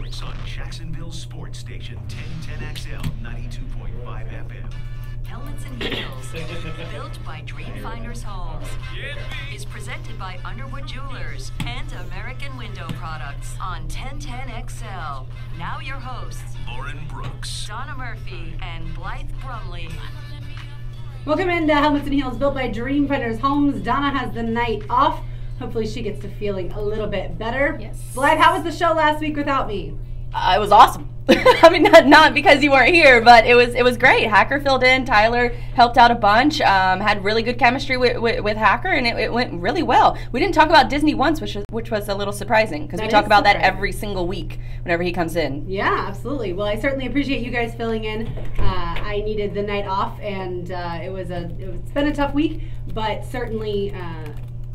sports on Jacksonville Sports Station 1010XL 92.5 FM. Helmets and Heels, built by Dreamfinders Homes, is presented by Underwood Jewelers and American Window Products on 1010XL. Now your hosts, Lauren Brooks, Donna Murphy, and Blythe Brumley. Welcome into Helmets and Heels, built by Dreamfinders Homes. Donna has the night off. Hopefully she gets to feeling a little bit better. Yes. Blythe, how was the show last week without me? It was awesome. I mean, not because you weren't here, but it was great. Hacker filled in. Tyler helped out a bunch. Had really good chemistry with Hacker, and it went really well. We didn't talk about Disney once, which was a little surprising because we talk about that every single week whenever he comes in. Yeah, absolutely. Well, I certainly appreciate you guys filling in. I needed the night off, and it's been a tough week, but certainly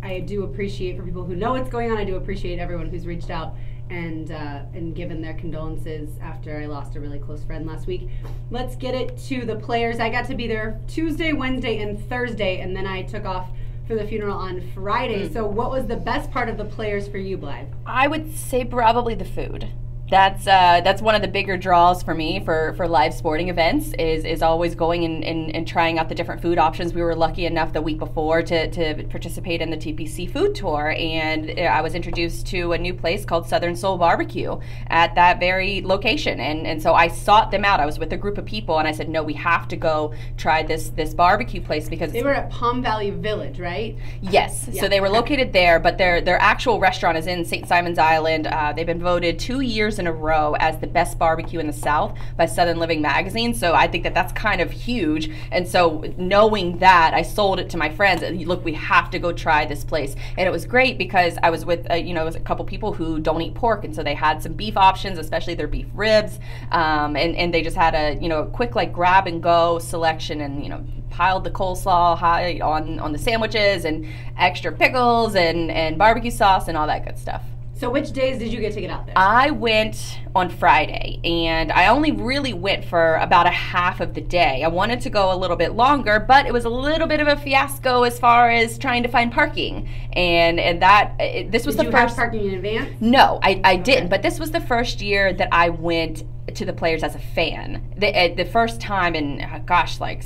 I do appreciate, for people who know what's going on, I do appreciate everyone who's reached out and given their condolences after I lost a really close friend last week. Let's get it to the players. I got to be there Tuesday, Wednesday, and Thursday, and then I took off for the funeral on Friday. So what was the best part of the players for you, Blythe? I would say probably the food. That's one of the bigger draws for me for live sporting events is always going and trying out the different food options. We were lucky enough the week before to participate in the TPC food tour, and I was introduced to a new place called Southern Soul Barbecue at that very location, and so I sought them out. I was with a group of people, and I said, no, we have to go try this barbecue place because they were at Palm Valley Village, right? Yes. Yeah. So they were located there, but their actual restaurant is in St. Simon's Island. They've been voted 2 years in a row as the best barbecue in the South by Southern Living magazine. So I think that's kind of huge. And so knowing that, I sold it to my friends. Look, we have to go try this place. And it was great because I was with it was a couple people who don't eat pork, and so they had some beef options, especially their beef ribs. And they just had a quick like grab and go selection, and piled the coleslaw high on the sandwiches and extra pickles and barbecue sauce and all that good stuff. So which days did you get to get out there? I went on Friday, and I only really went for about a half of the day. I wanted to go a little bit longer, but it was a little bit of a fiasco as far as trying to find parking. This was the first. Did you have parking in advance? No, I didn't. But this was the first year that I went to the players as a fan. The first time in,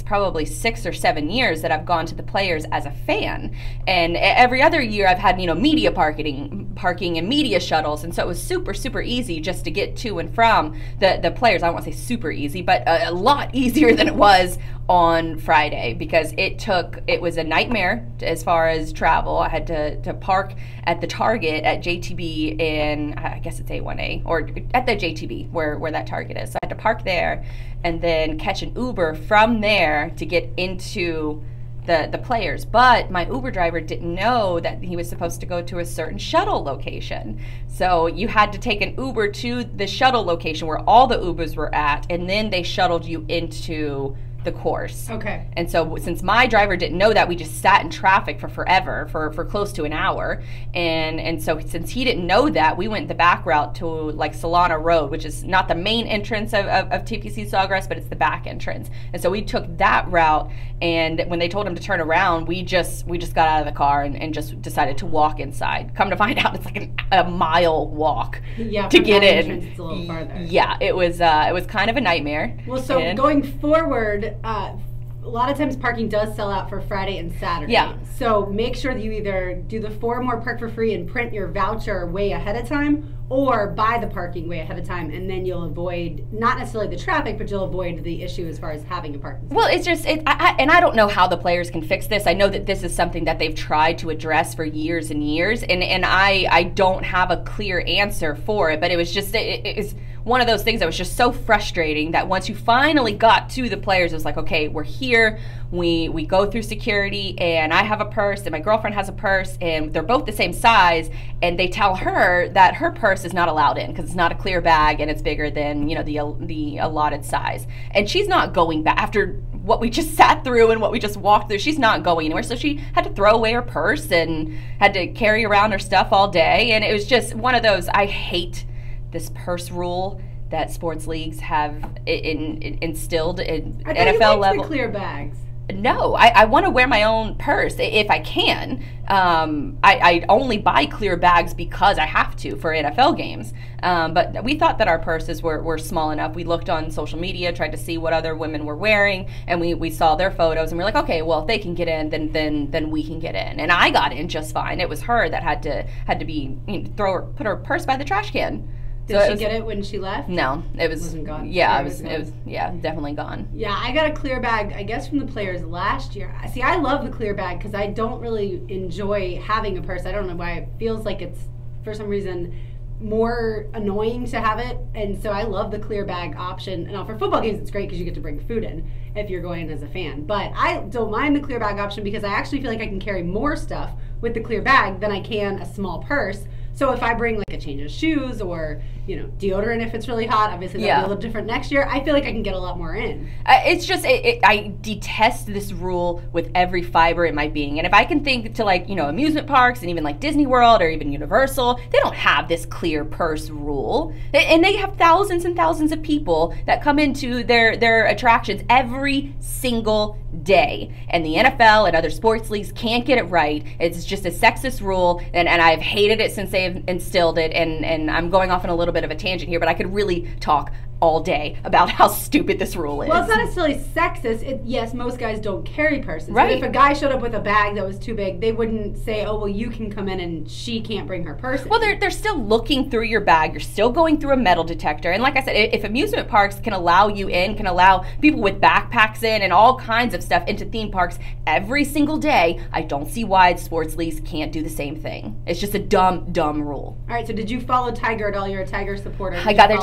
probably 6 or 7 years that I've gone to the players as a fan. And every other year I've had, media parking and media shuttles. And so it was super, super easy just to get to and from the players. I don't want to say super easy, but a lot easier than it was on Friday because it was a nightmare as far as travel. I had to park at the Target at JTB in, I guess it's A1A, or at the JTB where that Target is. So I had to park there and then catch an Uber from there to get into the players. But my Uber driver didn't know that he was supposed to go to a certain shuttle location. So you had to take an Uber to the shuttle location where all the Ubers were at, and then they shuttled you into the course. Okay. And so since my driver didn't know that, we just sat in traffic for forever, for close to an hour. And so since he didn't know that, we went the back route to like Solana Road, which is not the main entrance of TPC Sawgrass, but it's the back entrance. And so we took that route, and when they told him to turn around, we just got out of the car and just decided to walk inside. Come to find out, it's like a mile walk to get in. It's a little farther. Yeah, it was kind of a nightmare. Well, so going forward, a lot of times parking does sell out for Friday and Saturday. Yeah. So make sure that you either do the 4 more park for free and print your voucher way ahead of time, or buy the parking way ahead of time, and then you'll avoid not necessarily the traffic, but you'll avoid the issue as far as having a parking spot. Well, it's just, I don't know how the players can fix this. I know that this is something that they've tried to address for years and years, and I don't have a clear answer for it, but it was just, it was one of those things that was just so frustrating that once you finally got to the players, it was like, okay, we're here, we go through security, and I have a purse, and my girlfriend has a purse, and they're both the same size, and they tell her that her purse is not allowed in because it's not a clear bag and it's bigger than the allotted size, and she's not going back after what we just sat through and what we just walked through. She's not going anywhere, so she had to throw away her purse and had to carry around her stuff all day, and it was just one of those, I hate this purse rule that sports leagues have instilled in NFL level. The clear bags. No, I want to wear my own purse if I can. I only buy clear bags because I have to for NFL games. But we thought that our purses were small enough. We looked on social media, tried to see what other women were wearing, and we saw their photos, and we're like, okay, well, if they can get in, then we can get in. And I got in just fine. It was her that had to be put her purse by the trash can. Did she get it when she left? No, it wasn't gone. Yeah, it was definitely gone. Yeah, I got a clear bag, I guess, from the players last year. See, I love the clear bag because I don't really enjoy having a purse. I don't know why. It feels like it's, for some reason, more annoying to have it, and so I love the clear bag option. And for football games, it's great because you get to bring food in if you're going as a fan. But I don't mind the clear bag option because I actually feel like I can carry more stuff with the clear bag than I can a small purse. So if I bring like a change of shoes or, deodorant if it's really hot, obviously that'll be a little different next year, I feel like I can get a lot more in. It's just, I detest this rule with every fiber in my being. And if I can think to amusement parks and even like Disney World or even Universal, they don't have this clear purse rule. And they have thousands and thousands of people that come into their attractions every single day. And the NFL and other sports leagues can't get it right. It's just a sexist rule, and I've hated it since they've instilled it. And I'm going off on a little bit of a tangent here, but I could really talk all day about how stupid this rule is. Well, it's not necessarily sexist. Yes, most guys don't carry purses. Right. But if a guy showed up with a bag that was too big, they wouldn't say, oh, well, you can come in and she can't bring her purse in. Well, they're still looking through your bag. You're still going through a metal detector. And like I said, if amusement parks can allow you in, can allow people with backpacks in and all kinds of stuff into theme parks every single day, I don't see why sports leagues can't do the same thing. It's just a dumb rule. All right, so did you follow Tiger at all? You're a Tiger supporter. I got there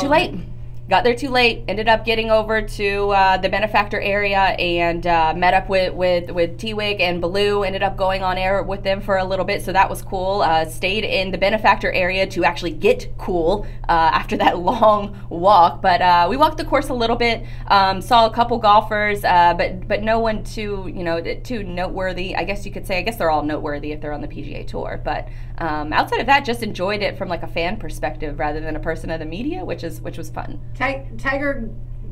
too late. Ended up getting over to the benefactor area and met up with T-Wig and Baloo. Ended up going on air with them for a little bit, so that was cool. Stayed in the benefactor area to actually get cool after that long walk. But we walked the course a little bit, saw a couple golfers, but no one too noteworthy. I guess you could say. I guess they're all noteworthy if they're on the PGA Tour. But outside of that, just enjoyed it from like a fan perspective rather than a person of the media, which was fun. Tiger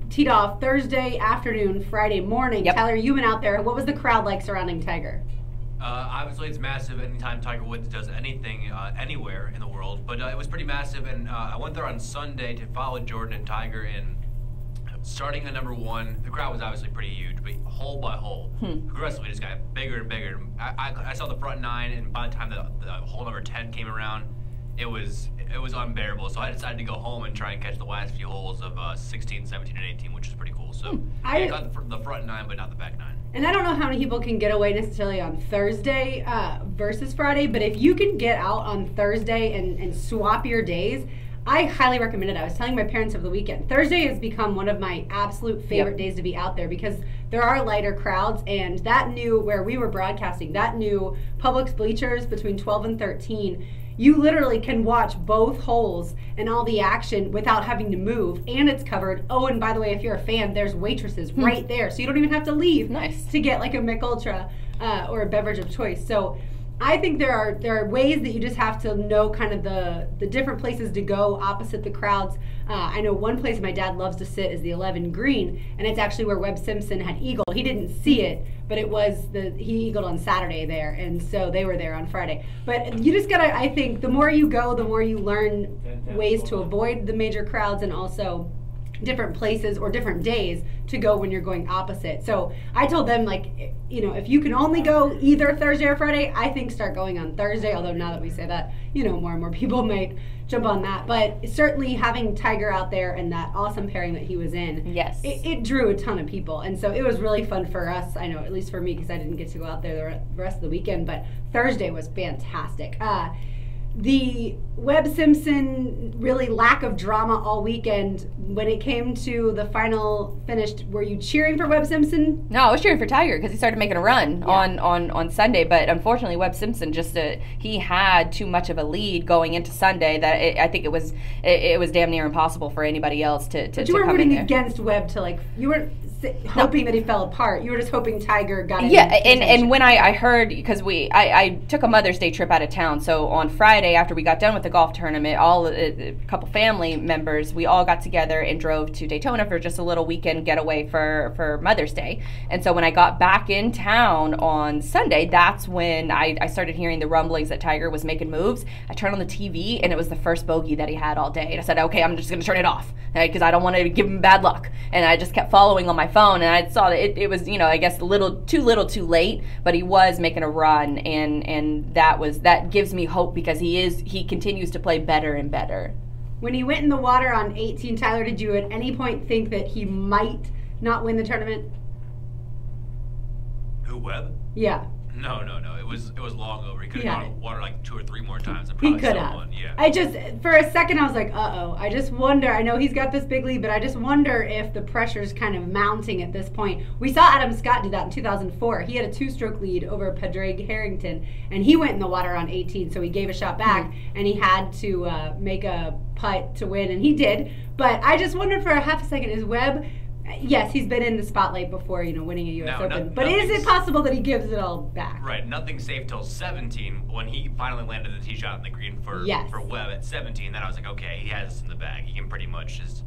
teed off Thursday afternoon, Friday morning. Yep. Tyler, you went out there. What was the crowd like surrounding Tiger? Obviously, it's massive anytime Tiger Woods does anything anywhere in the world, but it was pretty massive, and I went there on Sunday to follow Jordan and Tiger, and starting at number one, the crowd was obviously pretty huge, but hole by hole, progressively just got bigger and bigger. I saw the front nine, and by the time the hole number 10 came around, it was unbearable. So I decided to go home and try and catch the last few holes of 16, 17, and 18, which is pretty cool. So I got the front nine, but not the back nine. And I don't know how many people can get away necessarily on Thursday versus Friday, but if you can get out on Thursday and swap your days, I highly recommend it. I was telling my parents over the weekend, Thursday has become one of my absolute favorite days to be out there because there are lighter crowds, and that new, where we were broadcasting, that new Publix bleachers between 12 and 13, you literally can watch both holes and all the action without having to move, and it's covered. Oh, and by the way, if you're a fan, there's waitresses right there, so you don't even have to leave to get like a Mick Ultra or a beverage of choice. So I think there are ways that you just have to know kind of the different places to go opposite the crowds. I know one place my dad loves to sit is the 11 green, and it's actually where Webb Simpson had eagled. He didn't see it, but it was he eagled on Saturday there, and so they were there on Friday. But you just gotta, I think, the more you go, the more you learn ways to avoid the major crowds, and also different places or different days to go when you're going opposite. So I told them, like, if you can only go either Thursday or Friday, I think start going on Thursday, although now that we say that, more and more people might jump on that. But certainly having Tiger out there and that awesome pairing that he was in, it drew a ton of people. And so it was really fun for us, I know, at least for me, because I didn't get to go out there the rest of the weekend, but Thursday was fantastic. The Webb Simpson really lack of drama all weekend. When it came to the final finish, were you cheering for Webb Simpson? No, I was cheering for Tiger because he started making a run on Sunday. But unfortunately, Webb Simpson he had too much of a lead going into Sunday that I think it was damn near impossible for anybody else to. But you were rooting against Webb you weren't hoping that he fell apart. You were just hoping Tiger got it. Yeah, and when I heard, because I took a Mother's Day trip out of town, so on Friday after we got done with the golf tournament, a couple family members, we all got together and drove to Daytona for just a little weekend getaway for Mother's Day. And so when I got back in town on Sunday, that's when I started hearing the rumblings that Tiger was making moves. I turned on the TV, and it was the first bogey that he had all day. And I said, okay, I'm just going to turn it off because I don't want to give him bad luck. And I just kept following on my phone, and I saw that it was, I guess a little too late, but he was making a run, and that gives me hope because he continues to play better and better. When he went in the water on 18, Tyler, did you at any point think that he might not win the tournament? Who, Webb? Yeah. No. It was long over. He could have gone in the water like 2 or 3 more times and He probably could still have. won. Yeah. I just, for a second, I was like, uh-oh. I just wonder. I know he's got this big lead, but I just wonder if the pressure's kind of mounting at this point. We saw Adam Scott do that in 2004. He had a 2-stroke lead over Padraig Harrington, and he went in the water on 18, so he gave a shot back, and he had to make a putt to win, and he did. But I just wondered for a half a second, is Webb... Yes, he's been in the spotlight before, winning a U.S. Open. But is it possible that he gives it all back? Right, nothing safe till 17 when he finally landed the tee shot in the green for Webb at 17. Then I was like, okay, he has this in the bag. He can pretty much just,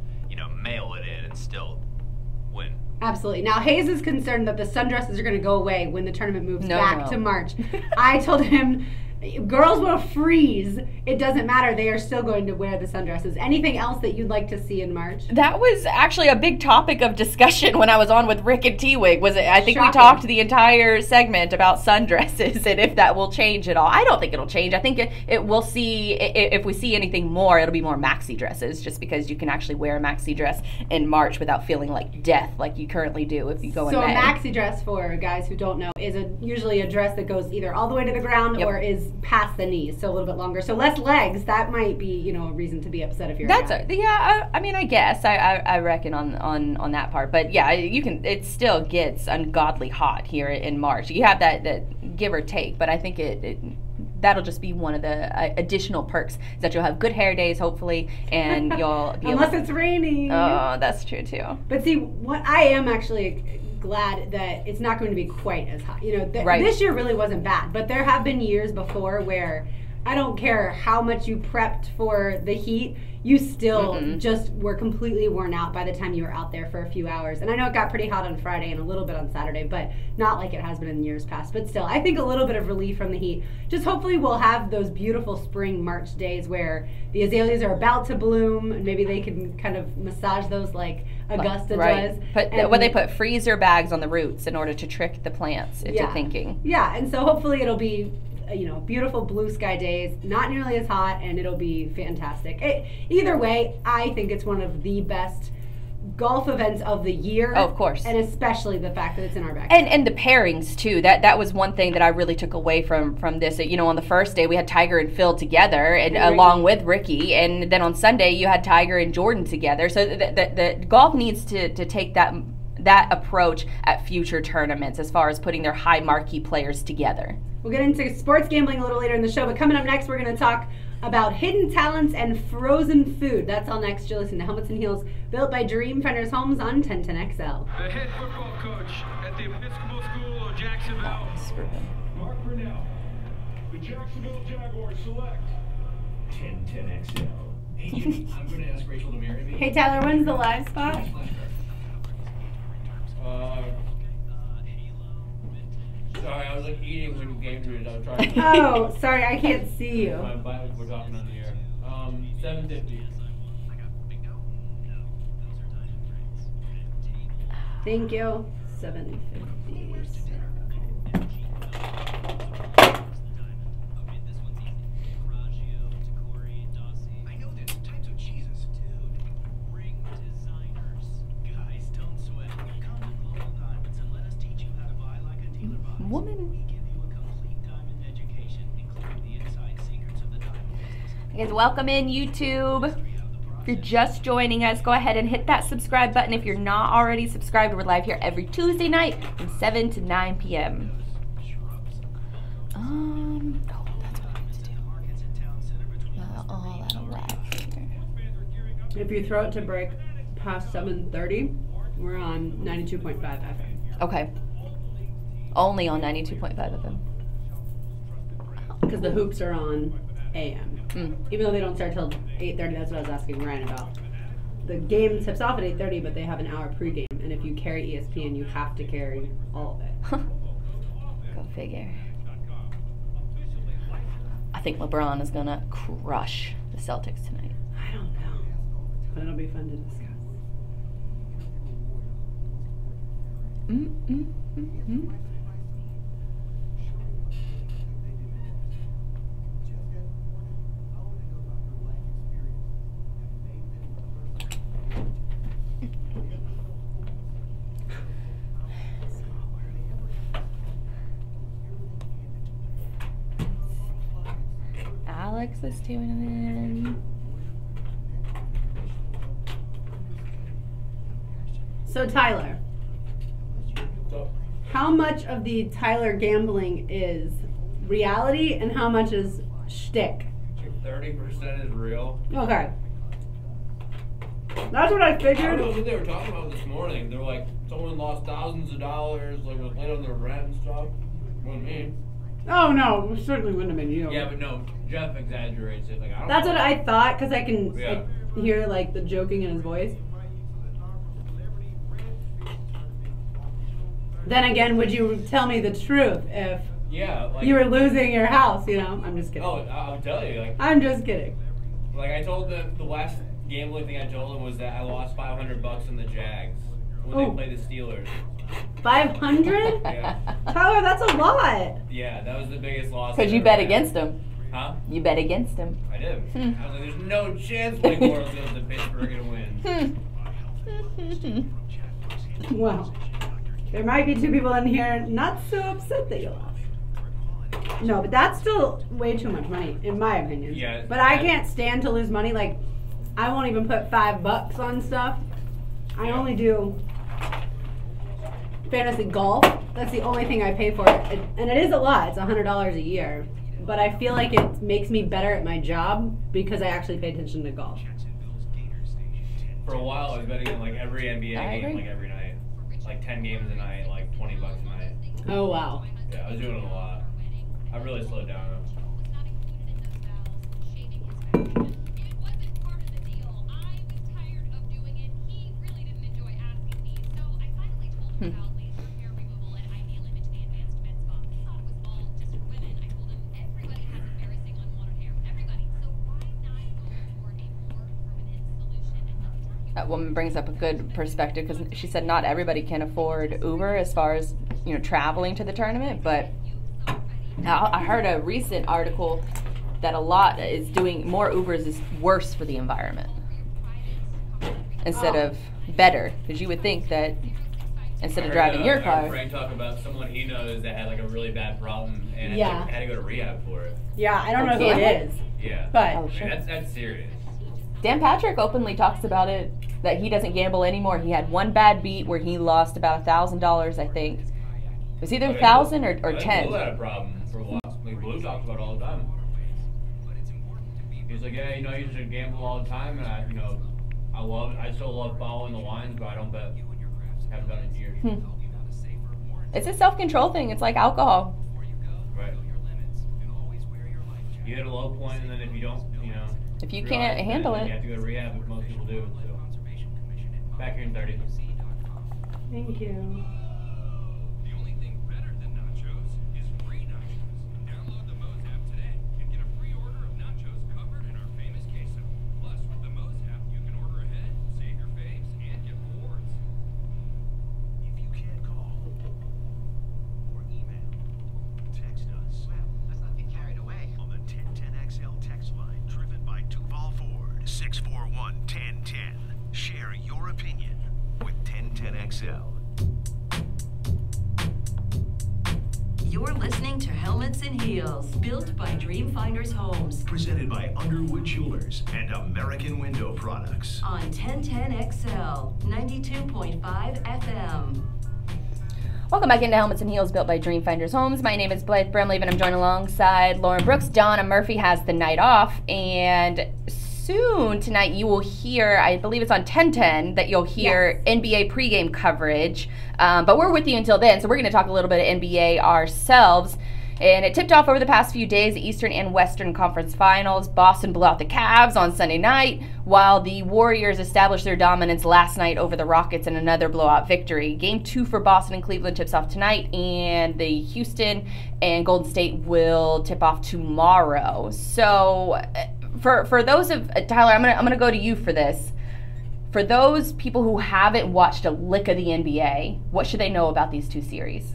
mail it in and still win. Absolutely. Now, Hayes is concerned that the sundresses are going to go away when the tournament moves back to March. I told him... Girls will freeze. It doesn't matter. They are still going to wear the sundresses. Anything else that you'd like to see in March? That was actually a big topic of discussion when I was on with Rick and T-Wig. I think Shocking. We talked the entire segment about sundresses and if that will change at all. I don't think it'll change. I think we'll see, if we see anything more, it'll be more maxi dresses, just because you can actually wear a maxi dress in March without feeling like death like you currently do if you go in May. So a maxi dress, for guys who don't know, is usually a dress that goes either all the way to the ground or is past the knees, so a little bit longer, so less legs. That might be a reason to be upset if you're I guess I reckon on that part, but yeah, it still gets ungodly hot here in March. You have that give or take, but I think that'll just be one of the additional perks, is that you'll have good hair days hopefully, and you'll be unless it's raining. Oh, that's true too. But see, what I am actually glad that it's not going to be quite as hot. This year really wasn't bad, but there have been years before where I don't care how much you prepped for the heat, you still just were completely worn out by the time you were out there for a few hours. And I know it got pretty hot on Friday and a little bit on Saturday, but not like it has been in years past. But still, I think a little bit of relief from the heat. Just hopefully we'll have those beautiful spring March days where the azaleas are about to bloom, and maybe they can kind of massage those like Augusta does. They put freezer bags on the roots in order to trick the plants into thinking. Yeah, and so hopefully it'll be beautiful blue sky days, not nearly as hot, and it'll be fantastic. Either way, I think it's one of the best golf events of the year. Oh, of course. And especially the fact that it's in our backyard. And the pairings too. That was one thing that I really took away from this. On the first day we had Tiger and Phil together, and along with Ricky, and then on Sunday you had Tiger and Jordan together. So the golf needs to take that approach at future tournaments as far as putting their high marquee players together. We'll get into sports gambling a little later in the show, but coming up next, we're going to talk about hidden talents and frozen food. That's all next. You're listening to Helmets and Heels, built by Dreamfinders Homes on 1010XL. The head football coach at the Episcopal School of Jacksonville, Mark Brunell. The Jacksonville Jaguars select 1010XL. Hey, I'm going to ask Rachel to marry me. Hey, Tyler, when's the live spot? Sorry, I was eating when you came to it. I was trying to. Oh, sorry, I can't see you. We're talking on the air. 7:50. Thank you. 7:50. Woman. Guys, welcome in YouTube. If you're just joining us, go ahead and hit that subscribe button. If you're not already subscribed, we're live here every Tuesday night from 7 to 9 p.m. That's what I need to do. All out of lag here. If you throw it to break past 7:30, we're on 92.5 FM. Okay. Only on 92.5 FM. Because the hoops are on a.m. Even though they don't start till 8:30. That's what I was asking Ryan about. The game tips off at 8:30, but they have an hour pregame. And if you carry ESPN, you have to carry all of it. Go figure. I think LeBron is gonna crush the Celtics tonight. I don't know, but it'll be fun to discuss. Alex is tuning in. So Tyler, how much of the Tyler gambling is reality and how much is shtick? 30% is real. Okay. That's what I I don't know figured. what they were talking about this morning. They were like, someone lost thousands of dollars, like was late on their rent and stuff. Wasn't me. Oh no, it certainly wouldn't have been you. Yeah, but no, Jeff exaggerates it. Like I don't. That's know. what I thought because I can Yeah. hear like the joking in his voice. Then again, would you tell me the truth if Yeah, like you were losing your house? You know, I'm just kidding. Oh, I'll tell you. I'm just kidding. Like I told the last gambling thing I told him was that I lost $500 in the Jags when Oh. they played the Steelers. 500? Yeah, Tyler, that's a lot. yeah, that was the biggest loss. Because I you ever bet had. against him. Huh? You bet against him. I did. I was like, there's no chance Blake Bortles goes to Pittsburgh and wins. Well, there might be two people in here not so upset that you lost. No, but that's still way too much money, in my opinion. Yeah. But I can't stand to lose money. Like, I won't even put $5 on stuff. I only do fantasy golf. That's the only thing I pay for. And it is a lot. It's $100 a year. But I feel like it makes me better at my job because I actually pay attention to golf. For a while, I was betting on like every NBA I game, agree. like every night, like 10 games a night, like $20 a night. Oh, wow. Yeah, I was doing it a lot. I really slowed down. That woman brings up a good perspective because she said not everybody can afford Uber as far as traveling to the tournament. But I heard a recent article that a lot is doing more Ubers is worse for the environment instead of better, because you would think that instead of driving your I car. heard Frank talk about someone he knows that had like a really bad problem and Yeah. had to go to rehab for it. Yeah, I don't know who gambling? it is. Yeah. But Oh, I mean, shit. that's serious. Dan Patrick openly talks about it, that he doesn't gamble anymore. He had one bad beat where he lost about $1,000, I think. It was either 1,000 or I think 10. Blue had a problem for a while. Like Blue talks about it all the time. He's like, yeah, I used to gamble all the time, and I still love following the lines, but I don't bet. Haven't done it in years. It's a self-control thing. It's like alcohol. Right. You hit a low point, and then if you don't, If you realize can't handle then it. you have to go to rehab, which most people do. So. Back here in 30. thank you. The only thing better than nachos is free nachos. Download the Moe's app today and get a free order of nachos covered in our famous queso. Plus, with the Moe's app, you can order ahead, save your faves, and get rewards. If you can't call or email, text us. Well, let's not get carried away. On the 1010XL text line, driven by Duval Ford, 641-1010. Share your opinion with 1010XL. You're listening to Helmets and Heels, built by Dreamfinders Homes Presented by Underwood Jewelers and American Window Products. on 1010XL, 92.5 FM. Welcome back into Helmets and Heels, built by Dreamfinders Homes. My name is Blythe Brimley, and I'm joined alongside Lauren Brooks. Donna Murphy has the night off, and soon tonight you will hear, I believe it's on 1010, that you'll hear NBA pregame coverage. But we're with you until then, so we're going to talk a little bit of NBA ourselves. And it tipped off over the past few days, the Eastern and Western Conference Finals. Boston blew out the Cavs on Sunday night, while the Warriors established their dominance last night over the Rockets in another blowout victory. Game 2 for Boston and Cleveland tips off tonight, and the Houston and Golden State will tip off tomorrow. So for those of Tyler, I'm gonna go to you for this. For those people who haven't watched a lick of the NBA, what should they know about these two series?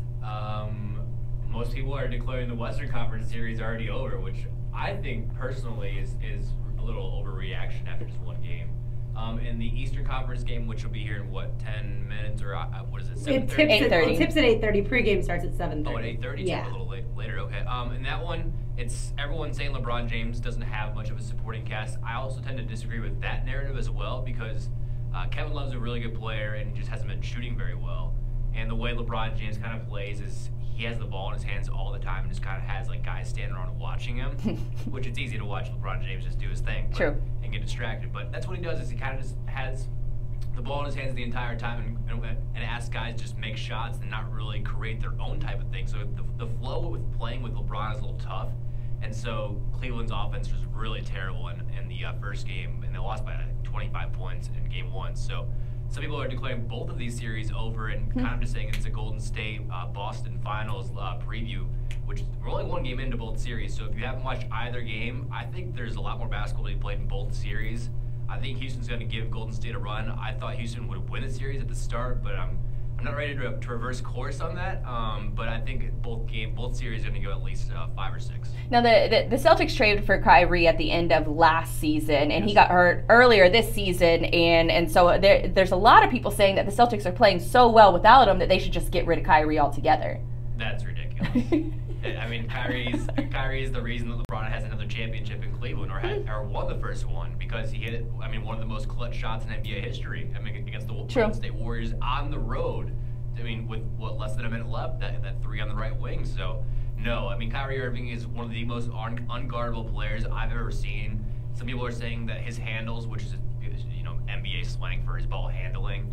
Most people are declaring the Western Conference series already over, which I think personally is a little overreaction after just one game. In the Eastern Conference game, which will be here in what, 10 minutes or what is it? 7:30? 8:30. It tips at 8:30. Pre-game starts at 7:30. Oh, at 8:30. Yeah. So a little later. Okay. In that one, it's everyone saying LeBron James doesn't have much of a supporting cast. I also tend to disagree with that narrative as well because Kevin Love's a really good player and he just hasn't been shooting very well. And the way LeBron James kind of plays is he has the ball in his hands all the time and just kind of has like guys standing around watching him, which it's easy to watch LeBron James just do his thing and get distracted. But that's what he does is he kind of just has the ball in his hands the entire time and asks guys just make shots and not really create their own type of thing. So the flow with playing with LeBron is a little tough. And so Cleveland's offense was really terrible in the first game, and they lost by 25 points in game 1. So some people are declaring both of these series over and kind of just saying it's a Golden State Boston Finals preview, which we're only one game into both series. So if you haven't watched either game, I think there's a lot more basketball to be played in both series. I think Houston's going to give Golden State a run. I thought Houston would win the series at the start, but I'm not ready to reverse course on that. But I think both series are going to go at least 5 or 6. Now the Celtics traded for Kyrie at the end of last season, and he got hurt earlier this season, and so there's a lot of people saying that the Celtics are playing so well without him that they should just get rid of Kyrie altogether. That's ridiculous. I mean, Kyrie is the reason that LeBron has another championship in Cleveland or won the first one because he hit, one of the most clutch shots in NBA history. Against the Golden State Warriors on the road. With less than a minute left, that 3 on the right wing. So, no, Kyrie Irving is one of the most unguardable players I've ever seen. Some people are saying that his handles, which is NBA slang for his ball handling,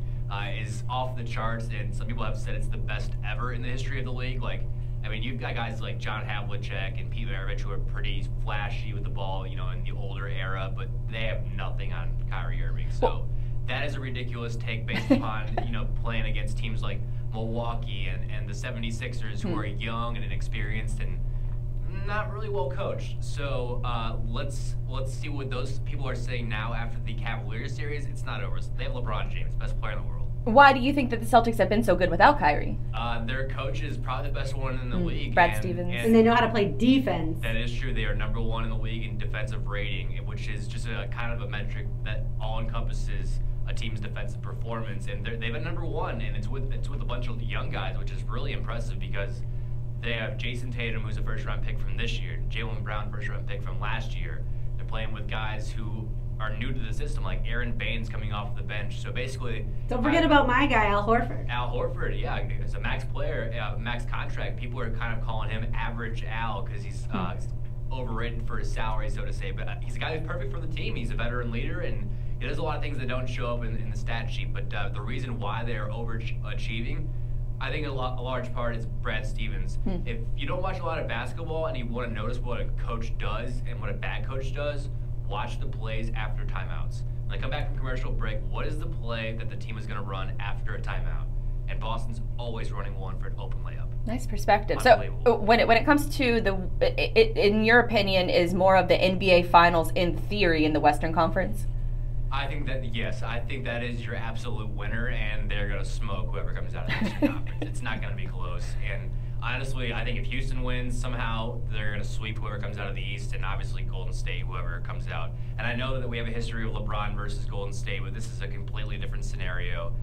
is off the charts, and some people have said it's the best ever in the history of the league. You've got guys like John Havlicek and Pete Maravich who are pretty flashy with the ball, in the older era, but they have nothing on Kyrie Irving. So that is a ridiculous take based upon, playing against teams like Milwaukee and the 76ers who are young and inexperienced and not really well coached. So let's see what those people are saying now after the Cavaliers series. It's not over. They have LeBron James, best player in the world. Why do you think that the Celtics have been so good without Kyrie? Their coach is probably the best one in the league. Brad Stevens. And they know how to play defense. That is true. They are number 1 in the league in defensive rating, which is just a kind of a metric that all encompasses a team's defensive performance. And they've been number 1, and it's with a bunch of young guys, which is really impressive because they have Jason Tatum, who's a first-round pick from this year, Jaylen Brown, first-round pick from last year. They're playing with guys who are new to the system, like Aaron Baines coming off the bench. So basically, don't forget about my guy, Al Horford. Al Horford, yeah, is a max player, max contract. People are kind of calling him Average Al because he's overrated for his salary, so to say. But he's a guy who's perfect for the team. He's a veteran leader, and he does a lot of things that don't show up in the stat sheet. But the reason why they are overachieving, I think a large part is Brad Stevens. If you don't watch a lot of basketball and you want to notice what a coach does and what a bad coach does, watch the plays after timeouts. When they come back from commercial break, what is the play that the team is going to run after a timeout? And Boston's always running one for an open layup. Nice perspective. So when it comes to in your opinion, is more of the NBA Finals in theory in the Western Conference? I think that is your absolute winner, and they're going to smoke whoever comes out of the Eastern Conference. It's not going to be close. And honestly, I think if Houston wins, somehow they're going to sweep whoever comes out of the East, and obviously Golden State, whoever comes out. And I know that we have a history of LeBron versus Golden State, but this is a completely different scenario.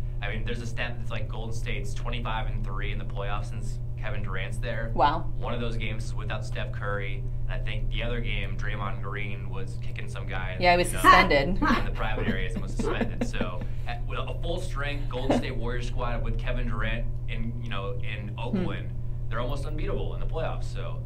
There's a stat that's like Golden State's 25-3 in the playoffs since Kevin Durant's there. Wow. One of those games is without Steph Curry, and I think the other game, Draymond Green was kicking some guy. Yeah, he was suspended. In the private areas and was suspended. So, with a full-strength Golden State Warriors squad with Kevin Durant in Oakland, they're almost unbeatable in the playoffs. So,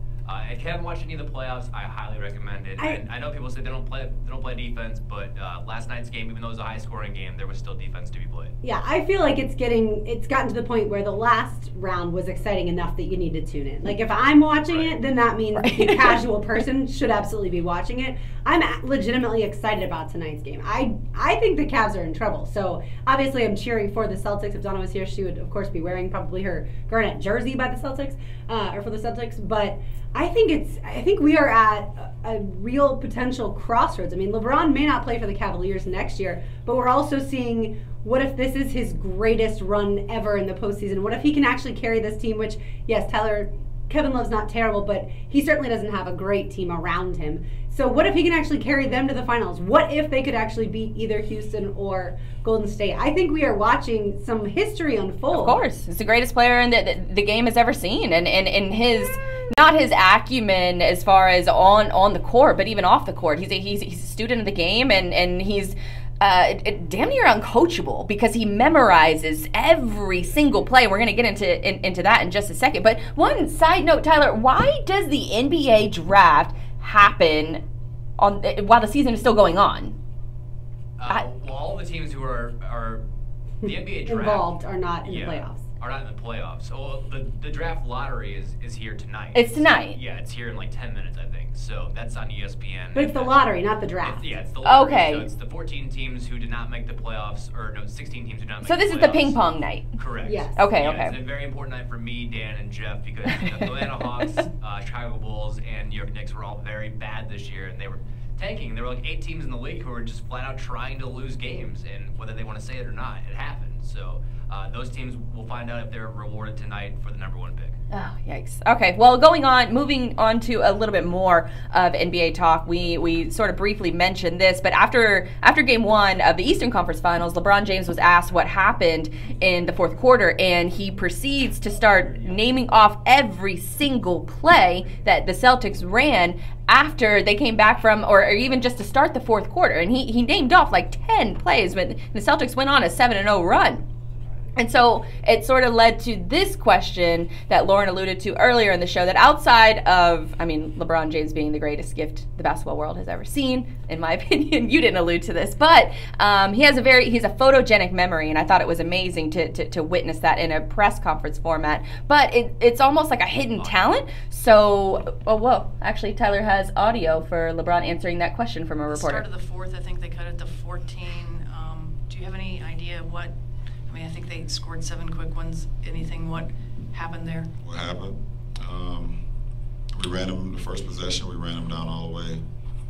If you haven't watched any of the playoffs, I highly recommend it. I know people say they don't play defense, but last night's game, even though it was a high-scoring game, there was still defense to be played. Yeah, I feel like it's gotten to the point where the last round was exciting enough that you need to tune in. Like if I'm watching it, then that means the casual person should absolutely be watching it. I'm legitimately excited about tonight's game. I think the Cavs are in trouble. So obviously I'm cheering for the Celtics. If Donna was here, she would of course be wearing probably her Garnett jersey by the Celtics, or for the Celtics. But I think we are at a real potential crossroads. I mean, LeBron may not play for the Cavaliers next year, but we're also seeing what if this is his greatest run ever in the postseason? What if he can actually carry this team, which, yes, Kevin Love's not terrible, but he certainly doesn't have a great team around him. So what if he can actually carry them to the finals? What if they could actually beat either Houston or Golden State? I think we are watching some history unfold. Of course. It's the greatest player the game has ever seen. And his, not his acumen as far as on the court, but even off the court. He's a student of the game, and he's damn near uncoachable because he memorizes every single play. We're going to get into that in just a second. But one side note, Tyler, why does the NBA draft happen while the season is still going on? Well, all the teams who are the NBA draft involved are not in the playoffs. Are not in the playoffs. So the draft lottery is here tonight. It's tonight. Yeah, it's here in like 10 minutes, I think. So that's on ESPN. But it's the lottery, not the draft. It's the lottery. Okay. So it's the 14 teams who did not make the playoffs, or no, 16 teams who did not make the playoffs. So this is the ping pong night. Correct. Yes. Okay. It's a very important night for me, Dan, and Jeff because the Atlanta Hawks, Chicago Bulls, and New York Knicks were all very bad this year, and they were tanking. There were like 8 teams in the league who were just flat out trying to lose games, and whether they want to say it or not, it happened. So those teams will find out if they're rewarded tonight for the #1 pick. Oh, yikes. Okay, well, moving on to a little bit more of NBA talk, we sort of briefly mentioned this, but after Game 1 of the Eastern Conference Finals, LeBron James was asked what happened in the fourth quarter, and he proceeds to start naming off every single play that the Celtics ran after they came back from, or even just to start the fourth quarter, and he named off like 10 plays when the Celtics went on a 7-0 run. And so it sort of led to this question that Lauren alluded to earlier in the show, that outside of, LeBron James being the greatest gift the basketball world has ever seen, in my opinion, you didn't allude to this, but he's a photogenic memory, and I thought it was amazing to witness that in a press conference format. But it's almost like a hidden talent. So, actually, Tyler has audio for LeBron answering that question from a reporter. Start of the fourth, I think they cut it to 14. Do you have any idea what? I think they scored 7 quick ones. What happened there? What happened? We ran them the first possession. We ran them down all the way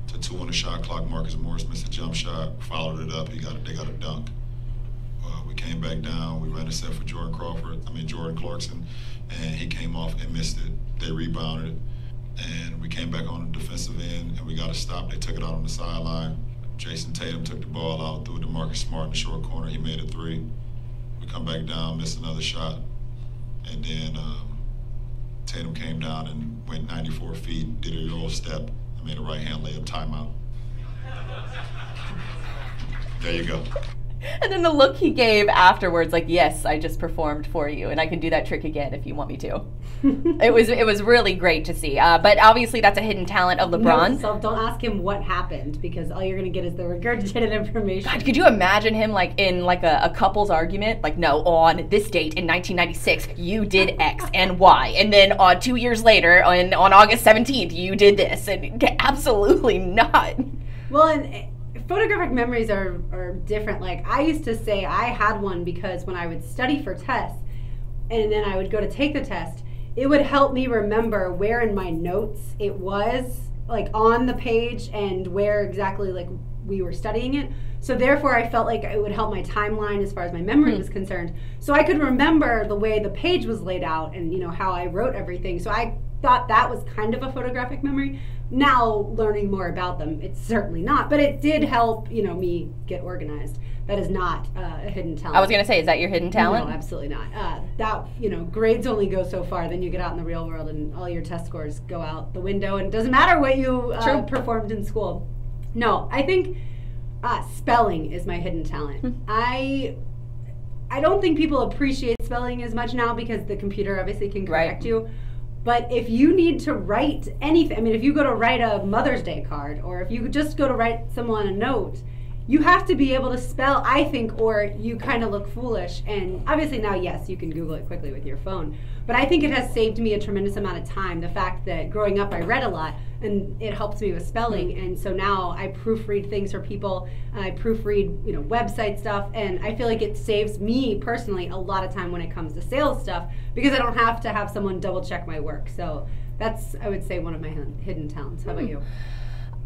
to 2 on the shot clock. Marcus Morris missed a jump shot, followed it up. They got a dunk. We came back down. We ran a set for Jordan Clarkson, and he came off and missed it. They rebounded it, and we came back on the defensive end, and we got a stop. They took it out on the sideline. Jason Tatum took the ball out, threw it to Marcus Smart in the short corner. He made a 3. We come back down, missed another shot, and then Tatum came down and went 94 feet, did a Euro step, and made a right-hand layup timeout. There you go. And then the look he gave afterwards, like, yes, I just performed for you, and I can do that trick again if you want me to. It was really great to see. But obviously that's a hidden talent of LeBron. No, so don't ask him what happened, because all you're going to get is the regurgitated information. God, could you imagine him in a couple's argument? Like, no, on this date in 1996, you did X and Y. And then 2 years later, on August 17th, you did this. And absolutely not. Well, and photographic memories are different. Like, I used to say I had one because when I would study for tests and then I would go to take the test, it would help me remember where in my notes it was, like, on the page and where exactly, like, we were studying it. So therefore I felt like it would help my timeline as far as my memory was concerned. So I could remember the way the page was laid out and, how I wrote everything. So I thought that was kind of a photographic memory. Now, learning more about them, it's certainly not. But it did help, me get organized. That is not a hidden talent. I was going to say, is that your hidden talent? No, absolutely not. Grades only go so far. Then you get out in the real world and all your test scores go out the window. And it doesn't matter what you performed in school. No, I think spelling is my hidden talent. I don't think people appreciate spelling as much now because the computer obviously can correct you. But if you need to write anything, I mean, if you go to write a Mother's Day card, or if you just go to write someone a note, you have to be able to spell, I think, or you kind of look foolish. And obviously now, yes, you can Google it quickly with your phone. But I think it has saved me a tremendous amount of time. The fact that growing up I read a lot, and it helps me with spelling. And so now I proofread things for people, and I proofread, website stuff, and I feel like it saves me personally a lot of time when it comes to sales stuff, because I don't have to have someone double check my work. So that's, I would say, one of my hidden talents. How about you?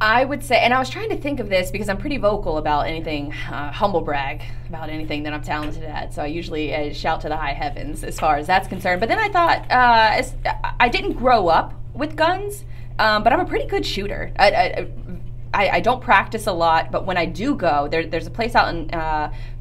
I would say, and I was trying to think of this because I'm pretty vocal about anything, humble brag about anything that I'm talented at. So I usually shout to the high heavens as far as that's concerned. But then I thought, I didn't grow up with guns, but I'm a pretty good shooter. I don't practice a lot, but when I do go, there's a place out in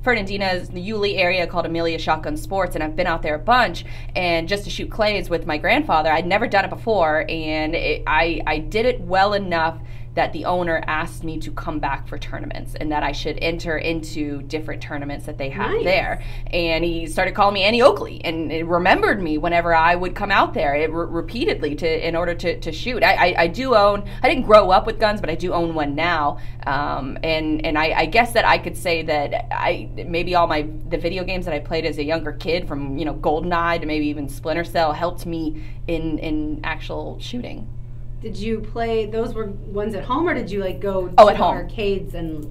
Fernandina's, the Yulee area, called Amelia Shotgun Sports, and I've been out there a bunch, and just to shoot clays with my grandfather. I'd never done it before, and I did it well enough that the owner asked me to come back for tournaments, and that I should enter into different tournaments that they have there. And he started calling me Annie Oakley, and it remembered me whenever I would come out there repeatedly in order to shoot. I do own, I didn't grow up with guns, but I do own one now. And I guess that I could say that maybe all the video games that I played as a younger kid, from GoldenEye to maybe even Splinter Cell, helped me in actual shooting. Did you play, those were ones at home, or did you go to at home arcades and,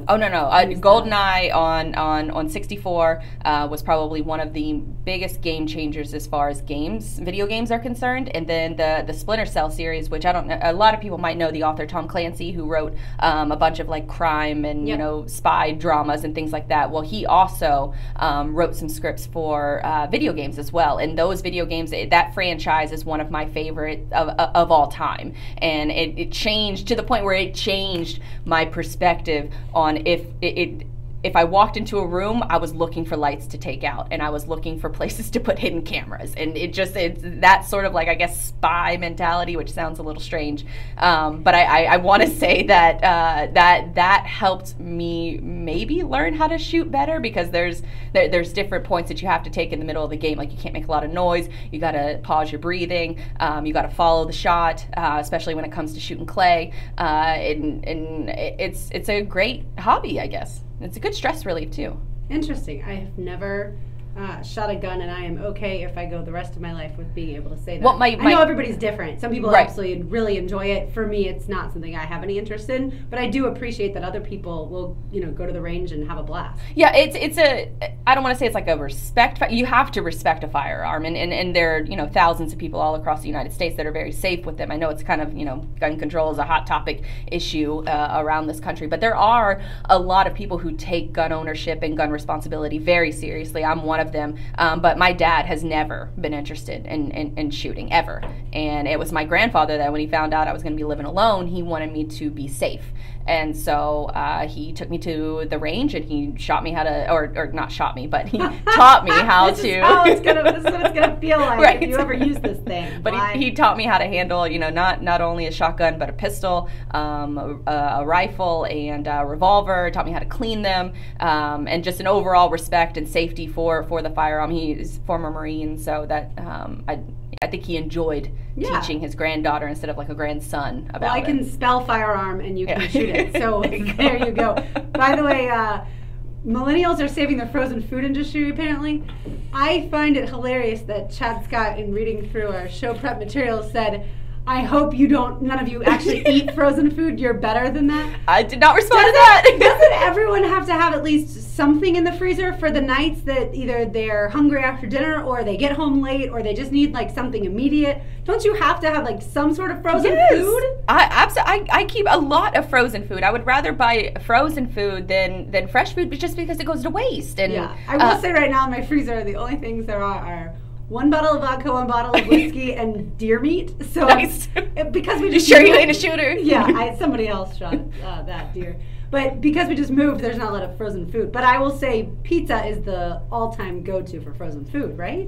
Oh, no. GoldenEye on 64 was probably one of the biggest game changers as far as video games are concerned. And then the Splinter Cell series, which I don't know, a lot of people might know the author Tom Clancy, who wrote a bunch of crime and, spy dramas and things like that. Well, he also wrote some scripts for video games as well. And those video games, that franchise is one of my favorite of all time. And it changed to the point where it changed my perspective on if I walked into a room, I was looking for lights to take out, and I was looking for places to put hidden cameras. And it's that sort of I guess, spy mentality, which sounds a little strange. But I want to say that that helped me maybe learn how to shoot better, because there's different points that you have to take in the middle of the game. You can't make a lot of noise. You got to pause your breathing. You got to follow the shot, especially when it comes to shooting clay. And it's a great hobby, I guess. It's a good stress relief, too. Interesting. I have never shot a gun, and I am okay if I go the rest of my life with being able to say that. Well, I know everybody's different. Some people absolutely really enjoy it. For me, it's not something I have any interest in, but I do appreciate that other people will, go to the range and have a blast. Yeah, I don't want to say it's a respect. You have to respect a firearm, and there are, thousands of people all across the United States that are very safe with them. I know it's kind of, gun control is a hot topic issue around this country, but there are a lot of people who take gun ownership and gun responsibility very seriously. I'm one of them, but my dad has never been interested in shooting, ever. And it was my grandfather that, when he found out I was going to be living alone, he wanted me to be safe. And so he took me to the range, and he shot me how to, or not shot me, but he taught me how to. This is what it's gonna feel like if you ever use this thing. But he taught me how to handle, not only a shotgun, but a pistol, a rifle, and a revolver. Taught me how to clean them, and just an overall respect and safety for the firearm. He is former Marine, so that I think he enjoyed teaching his granddaughter instead of a grandson about it. Well, I can spell firearm, and you can shoot it. So there you go. By the way, millennials are saving the frozen food industry, apparently. I find it hilarious that Chad Scott, in reading through our show prep materials, said, I hope none of you actually eat frozen food. You're better than that. I did not respond to that. Doesn't everyone have to have at least something in the freezer for the nights that either they're hungry after dinner, or they get home late, or they just need something immediate? Don't you have to have some sort of frozen food? I keep a lot of frozen food. I would rather buy frozen food than fresh food, just because it goes to waste. And yeah, I will say right now in my freezer, the only things there are one bottle of vodka, one bottle of whiskey, and deer meat. So nice. Because we just you ain't a shooter? Yeah, somebody else shot that deer. But because we just moved, there's not a lot of frozen food. But I will say pizza is the all-time go-to for frozen food, right?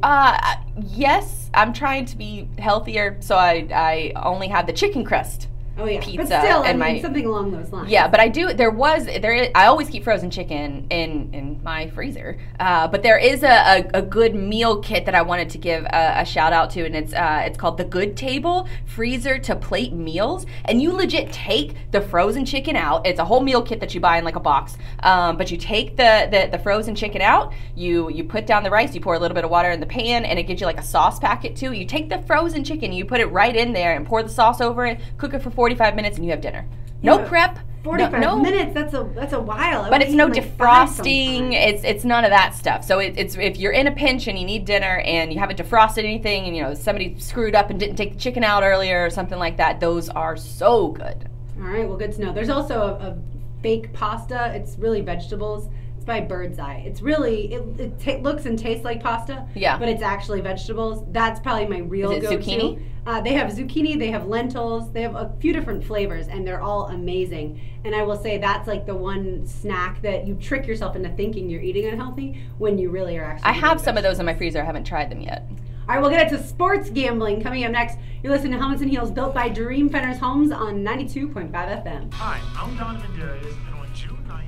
Yes. I'm trying to be healthier, so I only have the chicken crust Oh yeah, pizza but still, and I mean, something along those lines. Yeah, but I always keep frozen chicken in my freezer. But there is a good meal kit that I wanted to give a shout out to, and it's called the Good Table Freezer to Plate Meals. And you legit take the frozen chicken out. It's a whole meal kit that you buy in like a box. But you take the frozen chicken out, you put down the rice, you pour a little bit of water in the pan, and it gives you like a sauce packet too. You take the frozen chicken, you put it right in there and pour the sauce over it, cook it for 45 minutes, and you have dinner. No prep. 45 minutes. That's a while. But it's no defrosting. It's none of that stuff. So it's if you're in a pinch and you need dinner and you haven't defrosted anything, and somebody screwed up and didn't take the chicken out earlier or something like that, those are so good. All right. Well, good to know. There's also a fake pasta. It's really vegetables. It's by Bird's Eye. It's really it looks and tastes like pasta. Yeah. But it's actually vegetables. That's probably my real go-to. Zucchini? They have zucchini. They have lentils. They have a few different flavors, and they're all amazing. And I will say that's like the one snack that you trick yourself into thinking you're eating unhealthy when you really are actually. I have some of those in my freezer. I haven't tried them yet. All right, we'll get into sports gambling coming up next. You're listening to Helmets and Heels, built by Dream Fenders Homes on 92.5 FM. Hi, I'm Donovan Darius, and on June 9th.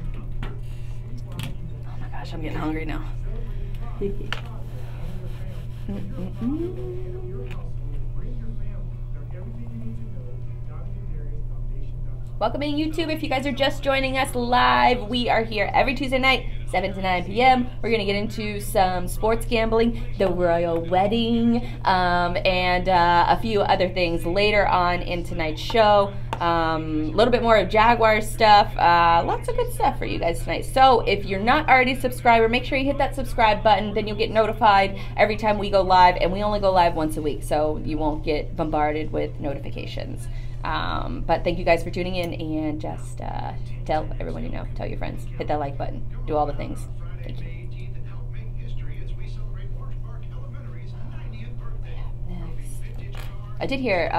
Oh my gosh, I'm getting hungry now. Welcoming YouTube. If you guys are just joining us live, we are here every Tuesday night, 7 to 9 p.m. We're going to get into some sports gambling, the royal wedding, and a few other things later on in tonight's show. A little bit more of Jaguars stuff. Lots of good stuff for you guys tonight. So if you're not already a subscriber, make sure you hit that subscribe button. Then you'll get notified every time we go live. And we only go live once a week, so you won't get bombarded with notifications. But thank you guys for tuning in, and just tell everyone you know. Tell your friends. Hit that like button. Do all the things. Thank you. Next. I did hear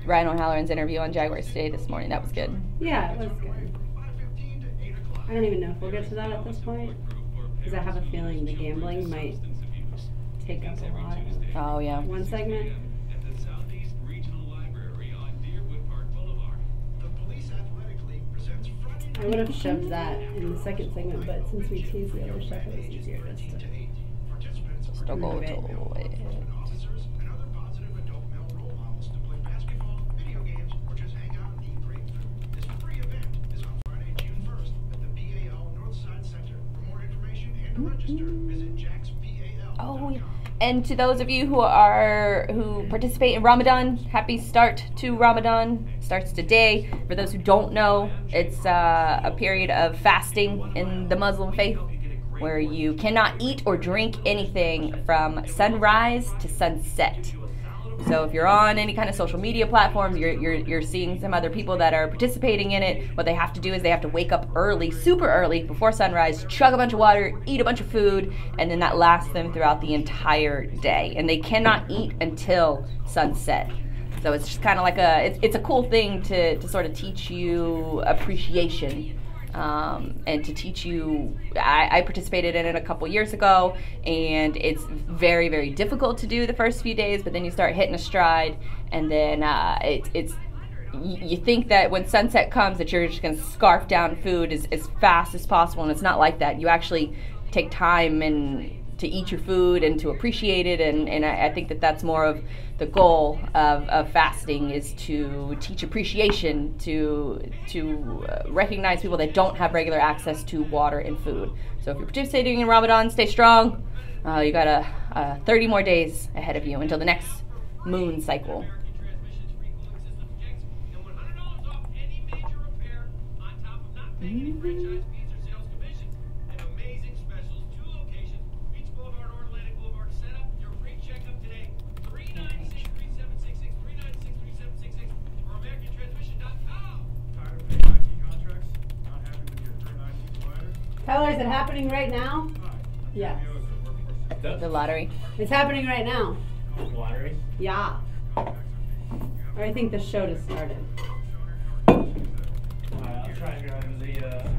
Ryan O'Halloran's interview on Jaguars today this morning. That was good. Yeah, it was good. I don't even know if we'll get to that at this point, because I have a feeling the gambling might take up a lot of Oh, yeah. one segment. I would have shoved that in the second segment, but since we teased the other stuff, it was easier just to move it. Oh, and to those of you who participate in Ramadan, happy start to Ramadan. Starts today. For those who don't know, it's a period of fasting in the Muslim faith where you cannot eat or drink anything from sunrise to sunset. So if you're on any kind of social media platforms, you're seeing some other people that are participating in it. What they have to do is they have to wake up early, super early, before sunrise, chug a bunch of water, eat a bunch of food, and then that lasts them throughout the entire day. And they cannot eat until sunset. So it's just kind of like it's a cool thing to sort of teach you appreciation. And to teach you, I participated in it a couple years ago, and it's very, very difficult to do the first few days, but then you start hitting a stride, and then you think that when sunset comes that you're just going to scarf down food as fast as possible, and it's not like that. You actually take time and to eat your food and to appreciate it, and I think that's more of the goal of fasting, is to teach appreciation, to recognize people that don't have regular access to water and food. So if you're participating in Ramadan, stay strong. You got 30 more days ahead of you until the next moon cycle. Tyler, is it happening right now? Yeah. The lottery. It's happening right now. Lottery? Yeah. Or I think the show just started. I'll try and go into the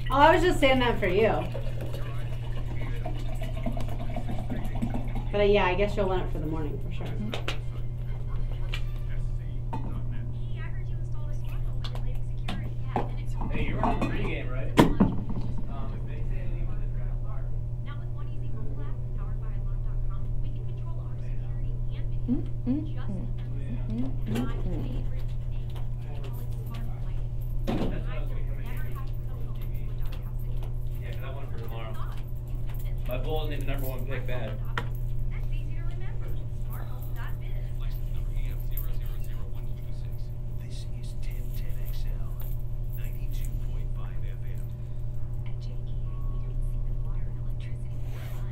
Oh, I was just saying that for you. But yeah, I guess you'll want it for the morning for sure. You're on the pregame, right? If they say anything about the draft, Now with one easy mobile app powered by alarm.com, we can control our security and video. Just my favorite thing. They call it smart lighting. that's what I was I going will to never have to come home to a dark house again. Yeah, because I want for tomorrow. My My Bulls need the #1 pick bad. That's easy to remember. Smarthome.biz. License number EF000126. This is 1010XL, 92.5 FM. At JEA, we don't see the water and electricity in the sun.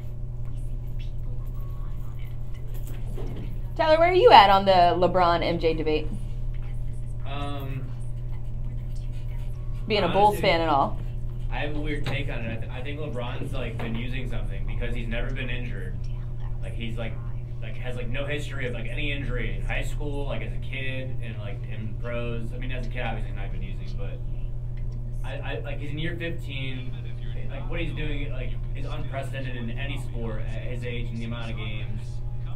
We see the people who rely on it. Tyler, where are you at on the LeBron MJ debate? Being a Bulls fan and all. I have a weird take on it. I think LeBron's like been using something because he's never been injured. Like he's like has like no history of like any injury in high school, like as a kid, and like in pros. I mean, as a kid, obviously not been using, but I like he's in year 15. Like what he's doing like is unprecedented in any sport at his age and the amount of games.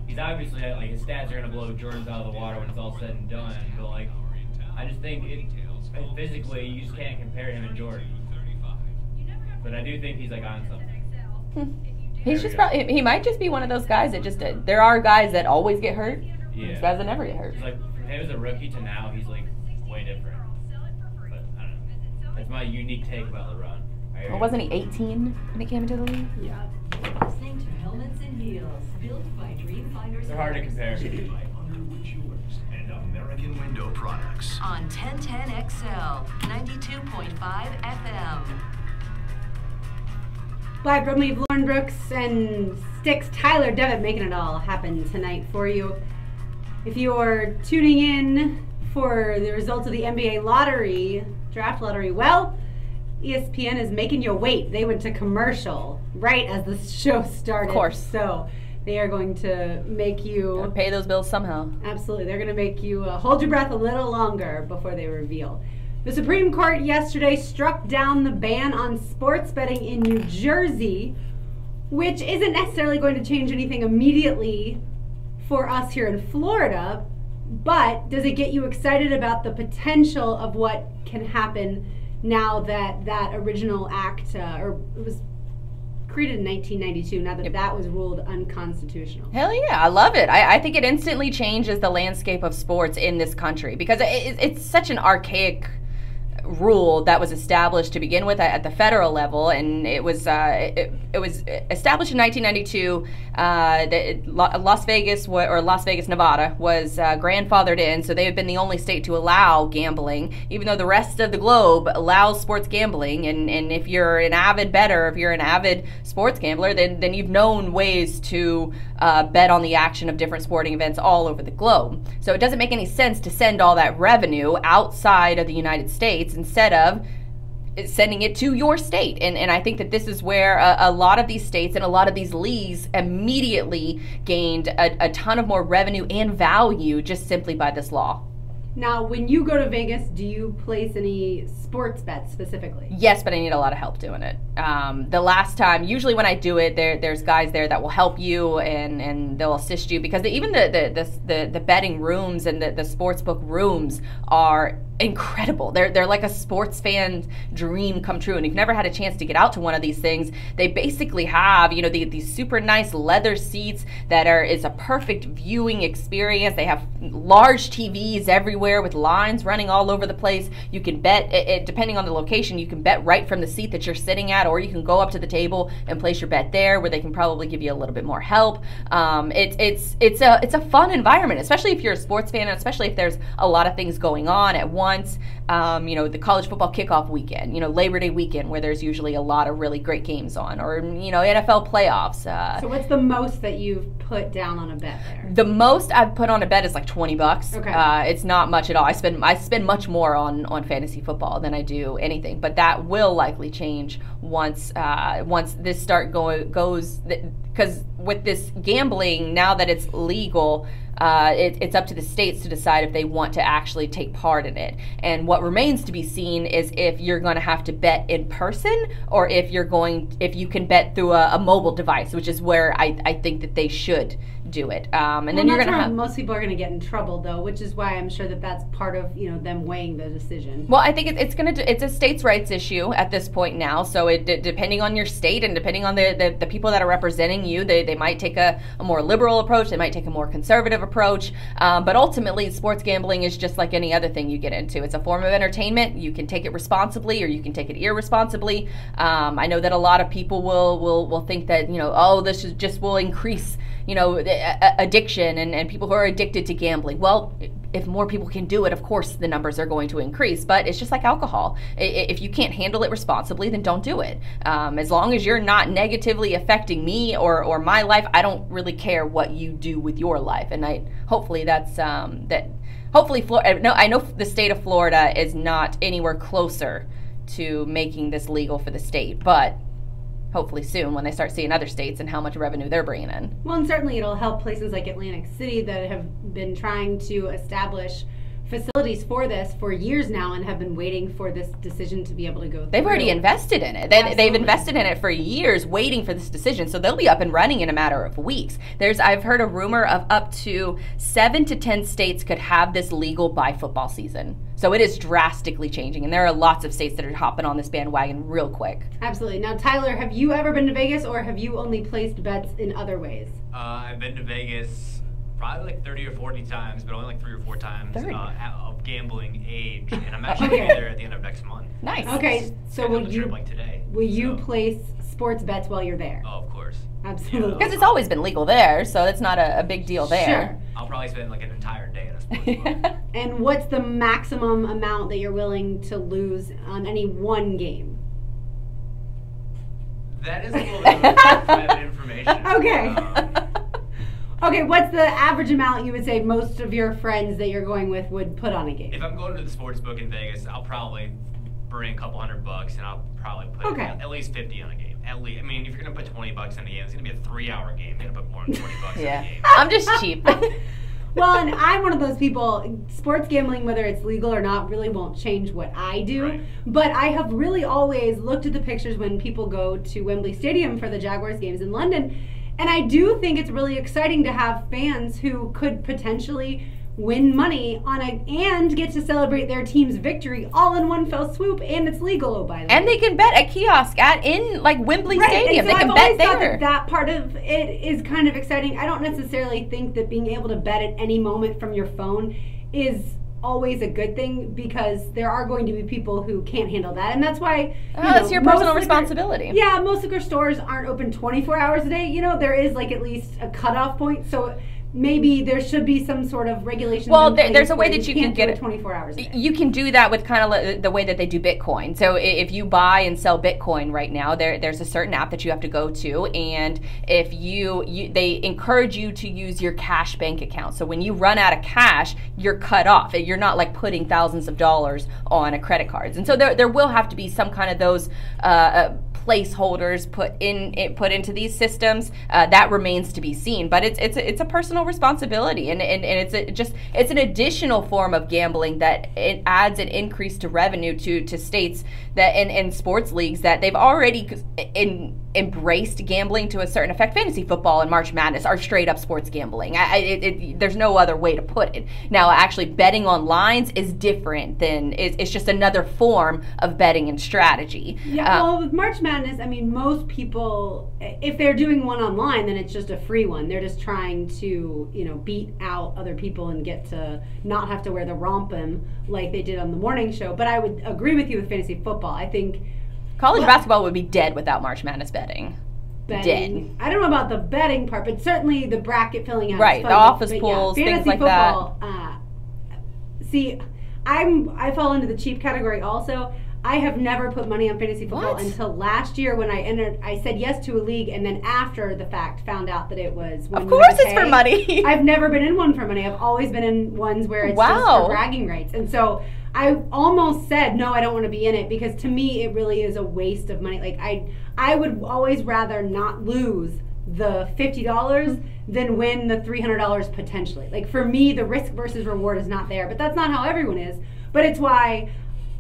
He's obviously like his stats are gonna blow Jordan's out of the water when it's all said and done. But like I just think physically you just can't compare him and Jordan. But I do think he's like on something. He's just probably, he might just be one of those guys that just, there are guys that always get hurt. Yeah. There's guys that never get hurt. It's like from him as a rookie to now, he's like way different. But I don't know. That's my unique take about LeBron. Well, wasn't he 18 when he came into the league? Yeah. Listening to Helmets and Heels, built by Dreamfinders. They're hard to compare. By Underwood Jewelers and American Window Products. On 1010XL, 92.5 FM. Black Brumley, Lauren Brooks, and Sticks Tyler Devitt making it all happen tonight for you. If you're tuning in for the results of the NBA lottery, draft lottery, well, ESPN is making you wait. They went to commercial right as the show started. Of course. So they are going to make you Gotta pay those bills somehow. Absolutely. They're going to make you hold your breath a little longer before they reveal. The Supreme Court yesterday struck down the ban on sports betting in New Jersey, which isn't necessarily going to change anything immediately for us here in Florida, but does it get you excited about the potential of what can happen now that that original act, or it was created in 1992, now that that was ruled unconstitutional? Hell yeah, I love it. I think it instantly changes the landscape of sports in this country because it's such an archaic rule that was established to begin with at the federal level, and it was established in 1992. Las Vegas, Nevada, was grandfathered in, so they have been the only state to allow gambling, even though the rest of the globe allows sports gambling. And if you're an avid bettor, if you're an avid sports gambler, then you've known ways to bet on the action of different sporting events all over the globe. So it doesn't make any sense to send all that revenue outside of the United States instead of sending it to your state. And I think that this is where a lot of these states and a lot of these leagues immediately gained a ton of more revenue and value just simply by this law. Now, when you go to Vegas, do you place any sports bets specifically? Yes, but I need a lot of help doing it. The last time, usually when I do it, there's guys there that will help you and they'll assist you, because even the betting rooms and the sports book rooms are incredible. They're like a sports fan's dream come true. And if you've never had a chance to get out to one of these things, they basically have, these super nice leather seats that is a perfect viewing experience. They have large TVs everywhere with lines running all over the place. You can bet, depending on the location, you can bet right from the seat that you're sitting at, or you can go up to the table and place your bet there, where they can probably give you a little bit more help. It's a fun environment, especially if you're a sports fan, and especially if there's a lot of things going on at once. The college football kickoff weekend, Labor Day weekend, where there's usually a lot of really great games on, or NFL playoffs. So what's the most that you've put down on a bet there? The most I've put on a bet is like $20. Okay. It's not much at all. I spend much more on fantasy football than I do anything, but that will likely change once this goes, because with this gambling, now that it's legal, it's up to the states to decide if they want to actually take part in it. And what remains to be seen is if you're going to have to bet in person, or if you can bet through a mobile device, which is where I think that they should do it. And then you're going to have most people are going to get in trouble, though, which is why I'm sure that that's part of them weighing the decision. Well, I think it's a states' rights issue at this point now. So depending on your state and depending on the people that are representing you, they might take a more liberal approach. They might take a more conservative approach. But ultimately, sports gambling is just like any other thing you get into. It's a form of entertainment. You can take it responsibly or you can take it irresponsibly. I know that a lot of people will think that this just will increase addiction and people who are addicted to gambling. Well, if more people can do it, of course the numbers are going to increase, but it's just like alcohol. If you can't handle it responsibly, then don't do it. As long as you're not negatively affecting me or my life, I don't really care what you do with your life. And hopefully Florida, no, I know the state of Florida is not anywhere closer to making this legal for the state, but hopefully soon when they start seeing other states and how much revenue they're bringing in. Well, and certainly it'll help places like Atlantic City that have been trying to establish facilities for this for years now and have been waiting for this decision to be able to go through. They've already invested in it. They've invested in it for years waiting for this decision, so they'll be up and running in a matter of weeks. I've heard a rumor of up to 7 to 10 states could have this legal by football season. So it is drastically changing, and there are lots of states that are hopping on this bandwagon real quick. Absolutely. Now, Tyler, have you ever been to Vegas, or have you only placed bets in other ways? I've been to Vegas probably like 30 or 40 times, but only like 3 or 4 times of gambling age, and I'm actually going to be there at the end of next month. Nice. Okay, so will you place sports bets while you're there? Oh, of course. Absolutely. Because it's always been legal there, so it's not a big deal there. Sure. I'll probably spend like an entire day at a sports book. And what's the maximum amount that you're willing to lose on any one game? That is a little bit of private information. Okay. Okay, what's the average amount you would say most of your friends that you're going with would put on a game? If I'm going to the sports book in Vegas, I'll probably bring a couple $100 and I'll probably put at least 50 on a game. At least, I mean, if you're gonna put 20 bucks on a game, it's gonna be a 3-hour game. You're gonna put more than 20 bucks on a game. I'm just cheap. Well, and I'm one of those people, sports gambling, whether it's legal or not, really won't change what I do. Right. But I have really always looked at the pictures when people go to Wembley Stadium for the Jaguars games in London. And I do think it's really exciting to have fans who could potentially win money on and get to celebrate their team's victory all in one fell swoop, and it's legal, by the way. And they can bet at kiosk in Wembley Stadium. And so they can I've bet always thought there. that part of it is kind of exciting. I don't necessarily think that being able to bet at any moment from your phone is always a good thing, because there are going to be people who can't handle that, and that's why it's your personal responsibility. Most liquor stores aren't open 24 hours a day. There is at least a cutoff point, so maybe there should be some sort of regulation. Well, there's a way that you can get it 24 hours a day. You can do that with kind of the way that they do Bitcoin. So if you buy and sell Bitcoin right now, there's a certain app that you have to go to, and if they encourage you to use your cash bank account. So when you run out of cash, you're cut off. You're not like putting thousands of dollars on a credit cards. And so there will have to be some kind of those placeholders put into these systems. That remains to be seen, but it's a personal responsibility, and it's an additional form of gambling that it adds an increase to revenue to states that in sports leagues that they've already embraced gambling to a certain effect. Fantasy football and March Madness are straight up sports gambling. There's no other way to put it. Now, actually betting on lines is different than it's just another form of betting and strategy. Yeah, well, with March Madness, I mean, most people, if they're doing one online, then it's just a free one. They're just trying to, beat out other people and get to not have to wear the rompum like they did on the morning show. But I would agree with you with fantasy football. I think college basketball would be dead without March Madness betting. Dead. I don't know about the betting part, but certainly the bracket filling out. Right, the office pools, things like football, see, I fall into the cheap category also. I have never put money on fantasy football until last year when I said yes to a league, and then after the fact found out that it was. Of course it's for money. I've never been in one for money. I've always been in ones where it's just for bragging rights. And so I almost said, no, I don't want to be in it, because to me it really is a waste of money. Like I would always rather not lose the $50 than win the $300 potentially. Like for me, the risk versus reward is not there, but that's not how everyone is. But it's why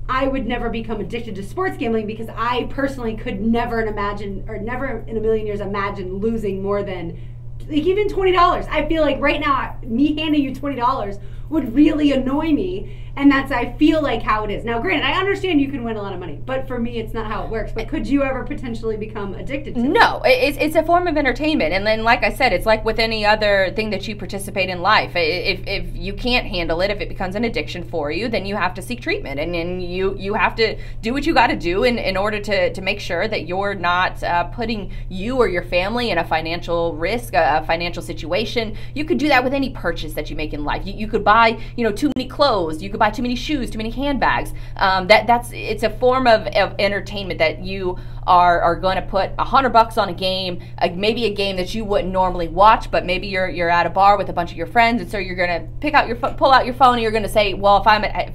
I would never become addicted to sports gambling, because I personally could never imagine, or never in a million years imagine losing more than like even $20. I feel like right now, me handing you $20 would really annoy me, and that's, I feel like, how it is. Now, granted, I understand you can win a lot of money, but for me, it's not how it works. But could you ever potentially become addicted to it? No, it's a form of entertainment. And then, like I said, it's like with any other thing that you participate in life. If you can't handle it, if it becomes an addiction for you, then you have to seek treatment. And you have to do what you got to do in order to make sure that you're not putting you or your family in a financial risk, a financial situation. You could do that with any purchase that you make in life. You could buy, too many clothes. You could buy too many shoes, too many handbags. It's a form of entertainment that you are going to put $100 on a game, maybe a game that you wouldn't normally watch, but maybe you're at a bar with a bunch of your friends, and so you're going to pull out your phone, and you're going to say, well, if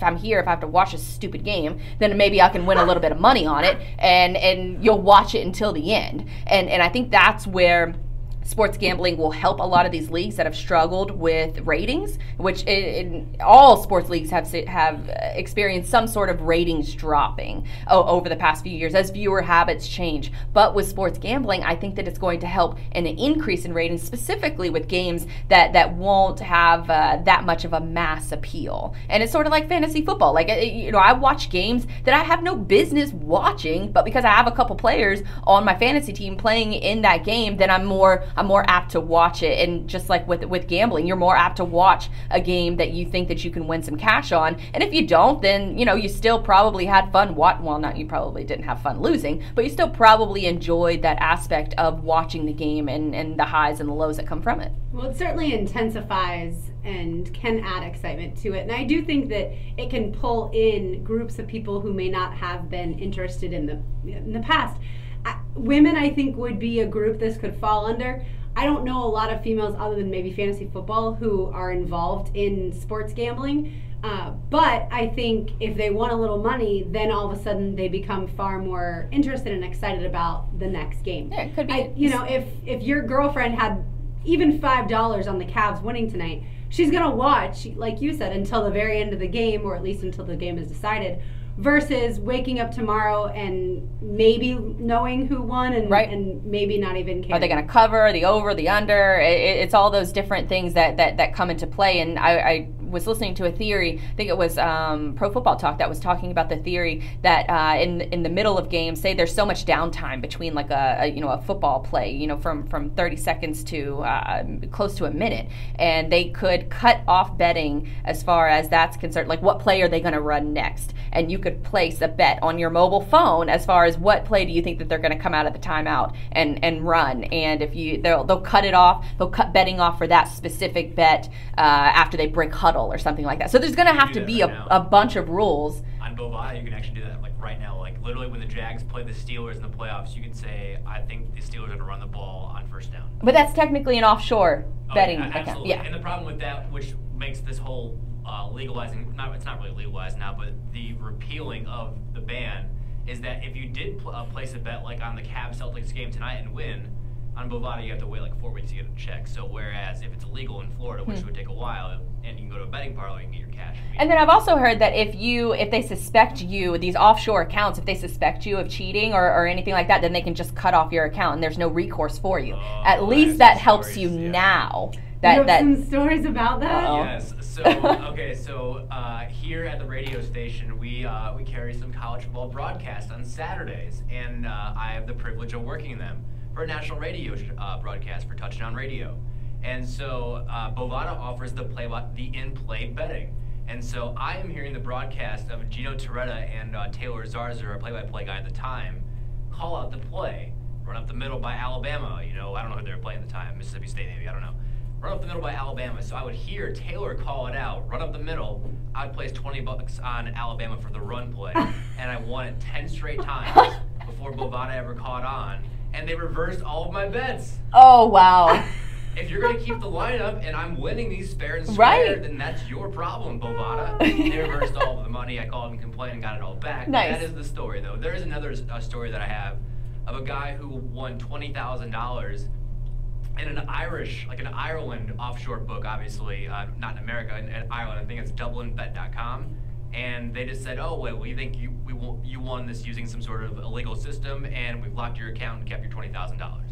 I'm here, if I have to watch this stupid game, then maybe I can win a little bit of money on it, and you'll watch it until the end. And I think that's where sports gambling will help a lot of these leagues that have struggled with ratings, which in all sports leagues have experienced some sort of ratings dropping over the past few years as viewer habits change. But with sports gambling, I think that it's going to help in an increase in ratings, specifically with games that won't have that much of a mass appeal. And it's sort of like fantasy football. Like, I watch games that I have no business watching, but because I have a couple players on my fantasy team playing in that game, then I'm more apt to watch it. And just like with gambling, you're more apt to watch a game that you think that you can win some cash on. And if you don't, then you still probably had fun. You probably didn't have fun losing, but you still probably enjoyed that aspect of watching the game and the highs and the lows that come from it. Well, it certainly intensifies and can add excitement to it. And I do think that it can pull in groups of people who may not have been interested in the past. Women, I think, would be a group this could fall under. I don't know a lot of females other than maybe fantasy football who are involved in sports gambling. But I think if they won a little money, then all of a sudden they become far more interested and excited about the next game. Yeah, it could be. If your girlfriend had even $5 on the Cavs winning tonight, she's going to watch, like you said, until the very end of the game, or at least until the game is decided, versus waking up tomorrow and maybe knowing who won and maybe not even caring. Are they going to cover, the over, the under? It's all those different things that come into play. And I was listening to a theory, I think it was Pro Football Talk, that was talking about the theory that in the middle of games, say there's so much downtime between like a football play, from 30 seconds to close to a minute, and they could cut off betting as far as that's concerned. Like, what play are they going to run next? And you could place a bet on your mobile phone as far as what play do you think that they're going to come out of the timeout and run. And if they'll cut it off, they'll cut betting off for that specific bet after they break huddle or something like that. So there's going to have to be a bunch of rules. On Bovada, you can actually do that like right now. Like literally when the Jags play the Steelers in the playoffs, you can say, I think the Steelers are going to run the ball on first down. But that's technically an offshore betting account. Absolutely. Yeah. And the problem with that, which makes this whole legalizing, it's not really legalized now, but the repealing of the ban is that if you did place a bet like on the Cavs-Celtics game tonight and win, on Bovada you have to wait like 4 weeks to get a check. So whereas if it's illegal in Florida, which would take a while, and you can go to a betting parlor, you can get your cash. And then I've also heard that if they suspect you, these offshore accounts, if they suspect you of cheating or anything like that, then they can just cut off your account and there's no recourse for you. At least that helps you now. You have some stories about that? Yes. So here at the radio station, we carry some college football broadcasts on Saturdays, and I have the privilege of working them for a national radio broadcast for Touchdown Radio. And so Bovada offers the in-play betting. And so I am hearing the broadcast of Gino Torretta and Taylor Zarza, our play-by-play guy at the time, call out the play, run up the middle by Alabama. I don't know who they were playing at the time, Mississippi State maybe, I don't know. Run up the middle by Alabama. So I would hear Taylor call it out, run up the middle. I'd place $20 on Alabama for the run play, and I won it 10 straight times before Bovada ever caught on. And they reversed all of my bets. Oh, wow. If you're going to keep the lineup and I'm winning these fair and square, then that's your problem, Bovada. They reversed all of the money. I called and complained and got it all back. Nice. That is the story, though. There is another story that I have of a guy who won $20,000 in an Ireland offshore book, obviously, not in America, in Ireland. I think it's DublinBet.com. And they just said, oh, well, we think you won this using some sort of illegal system, and we've locked your account and kept your $20,000.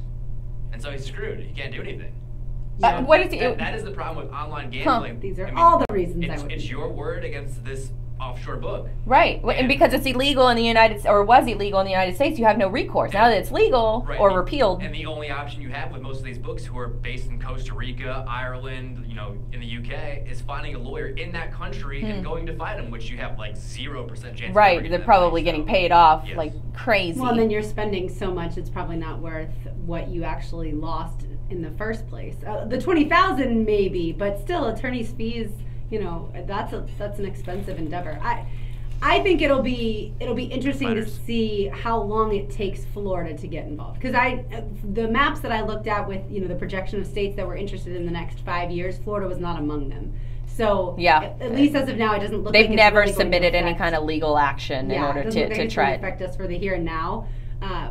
And so he's screwed. He can't do anything. What is that is the problem with online gambling. These are all the reasons it's your word against this offshore book. Right, and because it's illegal in the United or was illegal in the United States, you have no recourse. Now that it's legal or repealed, and the only option you have with most of these books who are based in Costa Rica, Ireland, in the UK, is finding a lawyer in that country and going to fight them, which you have like 0% chance. Right, they're probably getting paid off like crazy. Well, then you're spending so much; it's probably not worth what you actually lost in the first place. The $20,000 maybe, but still, attorney's fees. That's an expensive endeavor. I think it'll be interesting to see how long it takes Florida to get involved, because the maps that I looked at with the projection of states that were interested in the next 5 years, Florida was not among them. So yeah, at least as of now, it doesn't look they've like it's never really submitted any kind of legal action in order to try to affect us for the here and now.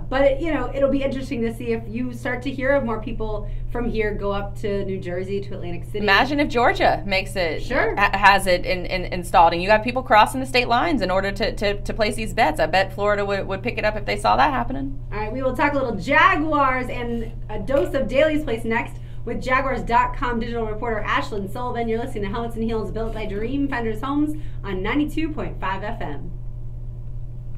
But it'll be interesting to see if you start to hear of more people from here go up to New Jersey, to Atlantic City. Imagine if Georgia makes it, has it installed, and you have people crossing the state lines in order to place these bets. I bet Florida would pick it up if they saw that happening. All right, we will talk a little Jaguars and a dose of Daily's Place next with Jaguars.com digital reporter Ashlyn Sullivan. You're listening to Helmets and Heels, built by Dream Finders Homes on 92.5 FM.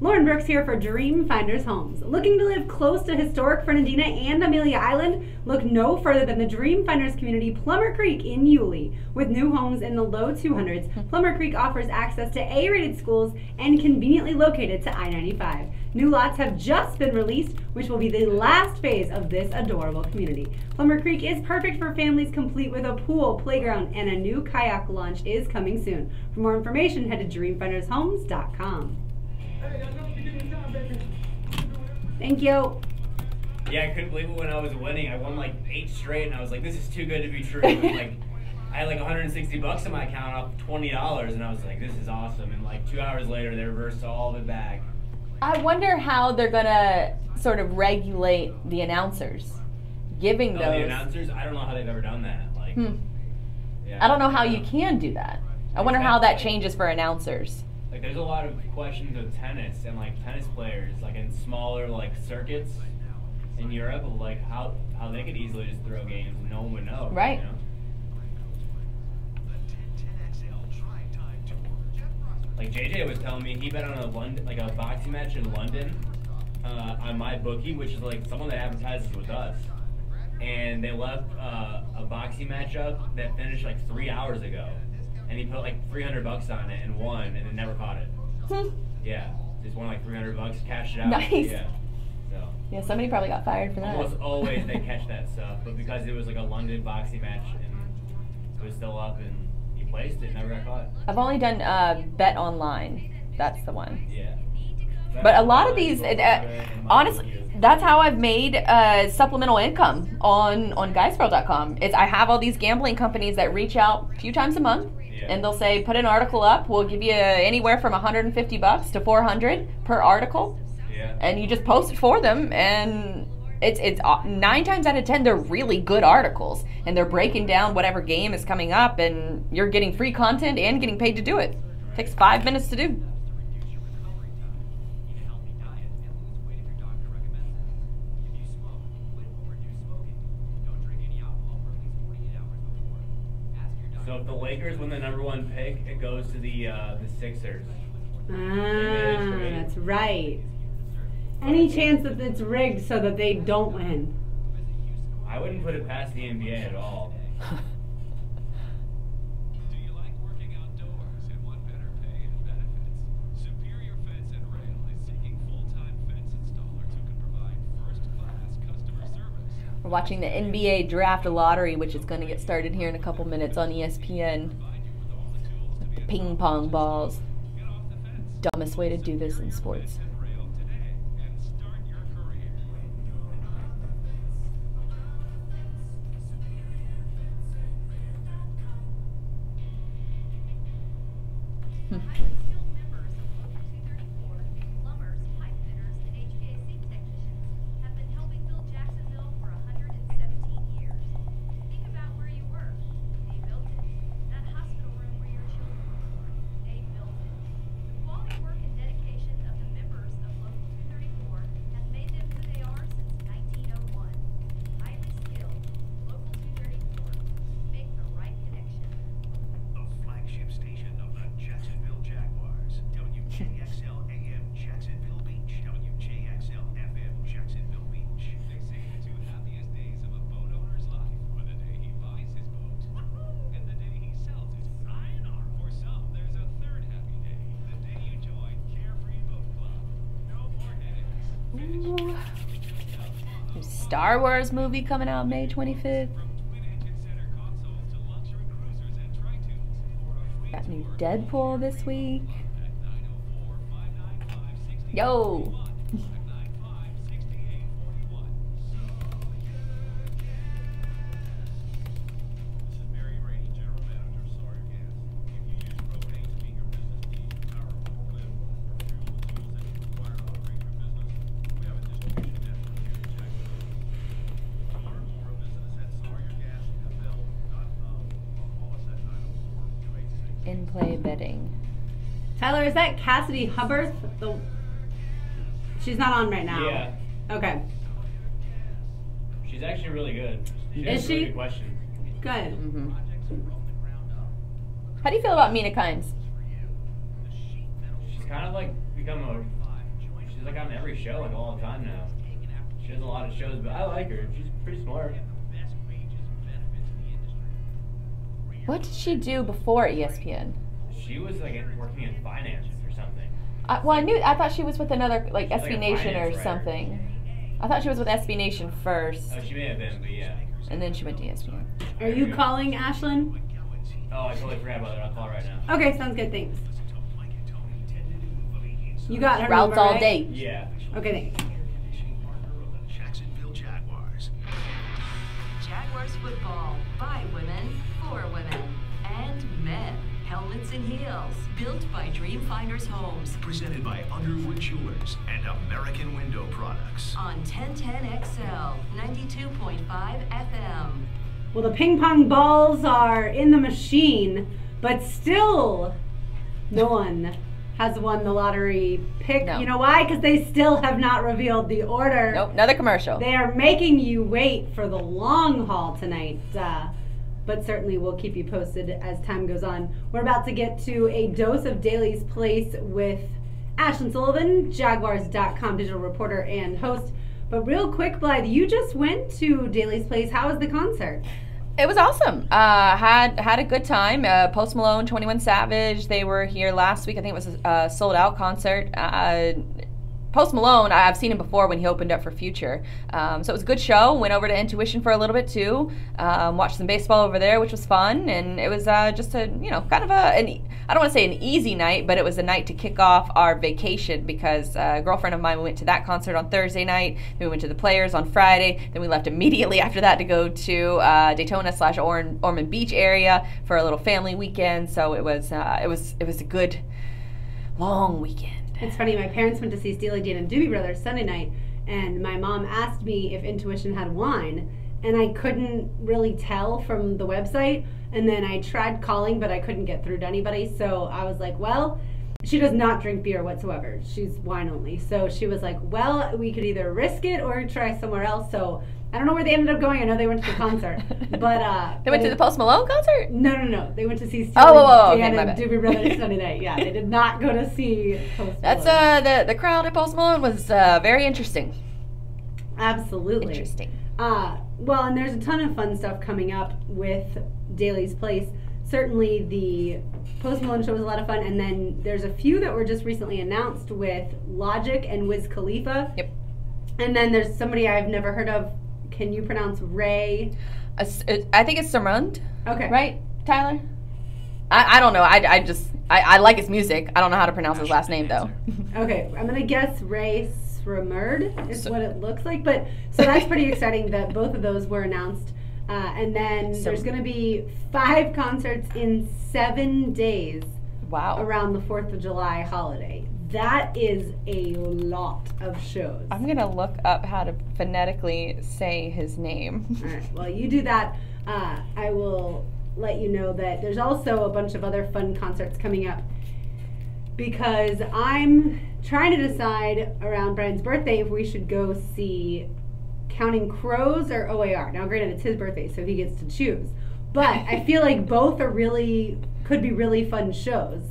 Lauren Brooks here for Dream Finders Homes. Looking to live close to historic Fernandina and Amelia Island? Look no further than the Dream Finders community, Plummer Creek in Yulee. With new homes in the low 200s, Plummer Creek offers access to A-rated schools and conveniently located to I-95. New lots have just been released, which will be the last phase of this adorable community. Plummer Creek is perfect for families, complete with a pool, playground, and a new kayak launch is coming soon. For more information, head to dreamfindershomes.com. Thank you. Yeah, I couldn't believe it when I was winning. I won like 8 straight, and I was like, "This is too good to be true." And, I had like $160 in my account off $20, and I was like, "This is awesome." And like 2 hours later, they reversed all of it back. I wonder how they're gonna sort of regulate the announcers, giving those. The announcers? I don't know how they've ever done that. Like, I don't know how you can do that. I wonder how that changes for announcers. Like, there's a lot of questions with tennis and like tennis players, like in smaller like circuits in Europe, of like how they could easily just throw games and no one would know. Right. Like JJ was telling me, he bet on a boxing match in London on my bookie, which is like someone that advertises with us, and they left a boxing match up that finished like 3 hours ago. And he put like $300 on it and won, and then never caught it. Yeah, just won like $300, cashed it out. Nice. Yeah. So. Yeah, somebody probably got fired for that. Almost always they catch that stuff, but because it was like a London boxing match and it was still up and he placed it, never got caught. I've only done Bet Online. That's the one. Yeah. But a lot of these, honestly, that's how I've made supplemental income on guysbro.com. I have all these gambling companies that reach out a few times a month. And they'll say, put an article up. We'll give you anywhere from $150 to $400 per article. Yeah. And you just post it for them, and it's 9 times out of 10 they're really good articles, and they're breaking down whatever game is coming up, and you're getting free content and getting paid to do it. It takes 5 minutes to do. So if the Lakers win the #1 pick, it goes to the Sixers. That's right. Any chance that it's rigged so that they don't win? I wouldn't put it past the NBA at all. Do you like working outdoors and want better pay and benefits? Superior Fence and Rail is seeking full-time fence installers who can provide first-class customer service. We're watching the NBA Draft Lottery, which is going to get started here in a couple minutes on ESPN. The ping pong balls. Dumbest way to do this in sports. Star Wars movie coming out May 25th. Got new Deadpool this week. Yo! In-play betting. Tyler, is that Cassidy Hubbard? She's not on right now. Yeah. Okay. She's actually really good. Is asks really she? good questions. Good. Mm-hmm. How do you feel about Mina Kimes? She's kind of like she's like on every show like all the time now. She has a lot of shows, but I like her. She's pretty smart. What did she do before ESPN? She was like working in finance or something. I thought she was with another, like, She's SB like a Nation or finance writer. something. I thought she was with SB Nation first, Oh, she may have been, but yeah. and then she went to ESPN. Are you calling Ashlyn? Oh, I totally forgot about her. I'll call her right now. Okay, sounds good. Thanks. You got her Routes number, all right? Yeah. Okay, thanks. Jacksonville Jaguars. Jaguars football by women, for women, and men. Helmets and heels, built by Dreamfinders Homes. Presented by Underwood Jewelers and American Window Products. On 1010XL, 92.5 FM. Well, the ping pong balls are in the machine, but still no one has won the lottery pick. No. You know why? Because they still have not revealed the order. Nope, another commercial. They are making you wait for the long haul tonight. But certainly we'll keep you posted as time goes on. We're about to get to a dose of Daly's Place with Ashlyn Sullivan, Jaguars.com digital reporter and host. But real quick, Blythe, you just went to Daly's Place. How was the concert? It was awesome. Had a good time. Post Malone, 21 Savage, they were here last week. I think it was a sold out concert. Post Malone, I've seen him before when he opened up for Future. So it was a good show. Went over to Intuition for a little bit too. Watched some baseball over there, which was fun. And it was just a, kind of I don't want to say an easy night, but it was a night to kick off our vacation because a girlfriend of mine went to that concert on Thursday night. Then we went to the Players on Friday. Then we left immediately after that to go to Daytona/Ormond Beach area for a little family weekend. So it was a good long weekend. It's funny, my parents went to see Steely Dan and Doobie Brothers Sunday night, and my mom asked me if Intuition had wine, and I couldn't really tell from the website, and then I tried calling, but I couldn't get through to anybody, so I was like, well, she does not drink beer whatsoever. She's wine only. So she was like, well, we could either risk it or try somewhere else. So I don't know where they ended up going. I know they went to the concert. But they went to the Post Malone concert? No. They went to see Steely Dan and Doobie Brothers Sunday night. Yeah, they did not go to see Post Malone. That's the crowd at Post Malone was very interesting. Absolutely. Interesting. Well, and there's a ton of fun stuff coming up with Daly's Place. Certainly the Post Malone show was a lot of fun, and then there's a few that were just recently announced with Logic and Wiz Khalifa. Yep. And then there's somebody I've never heard of. Can you pronounce Ray? I think it's Surmund. Okay. Right, Tyler? I don't know. I like his music. I don't know how to pronounce his last name though. Okay, I'm gonna guess Ray Sramerd is what it looks like. But so that's pretty exciting that both of those were announced. And then there's going to be 5 concerts in 7 days. Wow. Around the 4th of July holiday. That is a lot of shows. I'm going to look up how to phonetically say his name. All right. Well, you do that. I will let you know that there's also a bunch of other fun concerts coming up because I'm trying to decide around Brian's birthday if we should go see Counting Crows or OAR. Now, granted, it's his birthday, so he gets to choose. But I feel like both are could be really fun shows.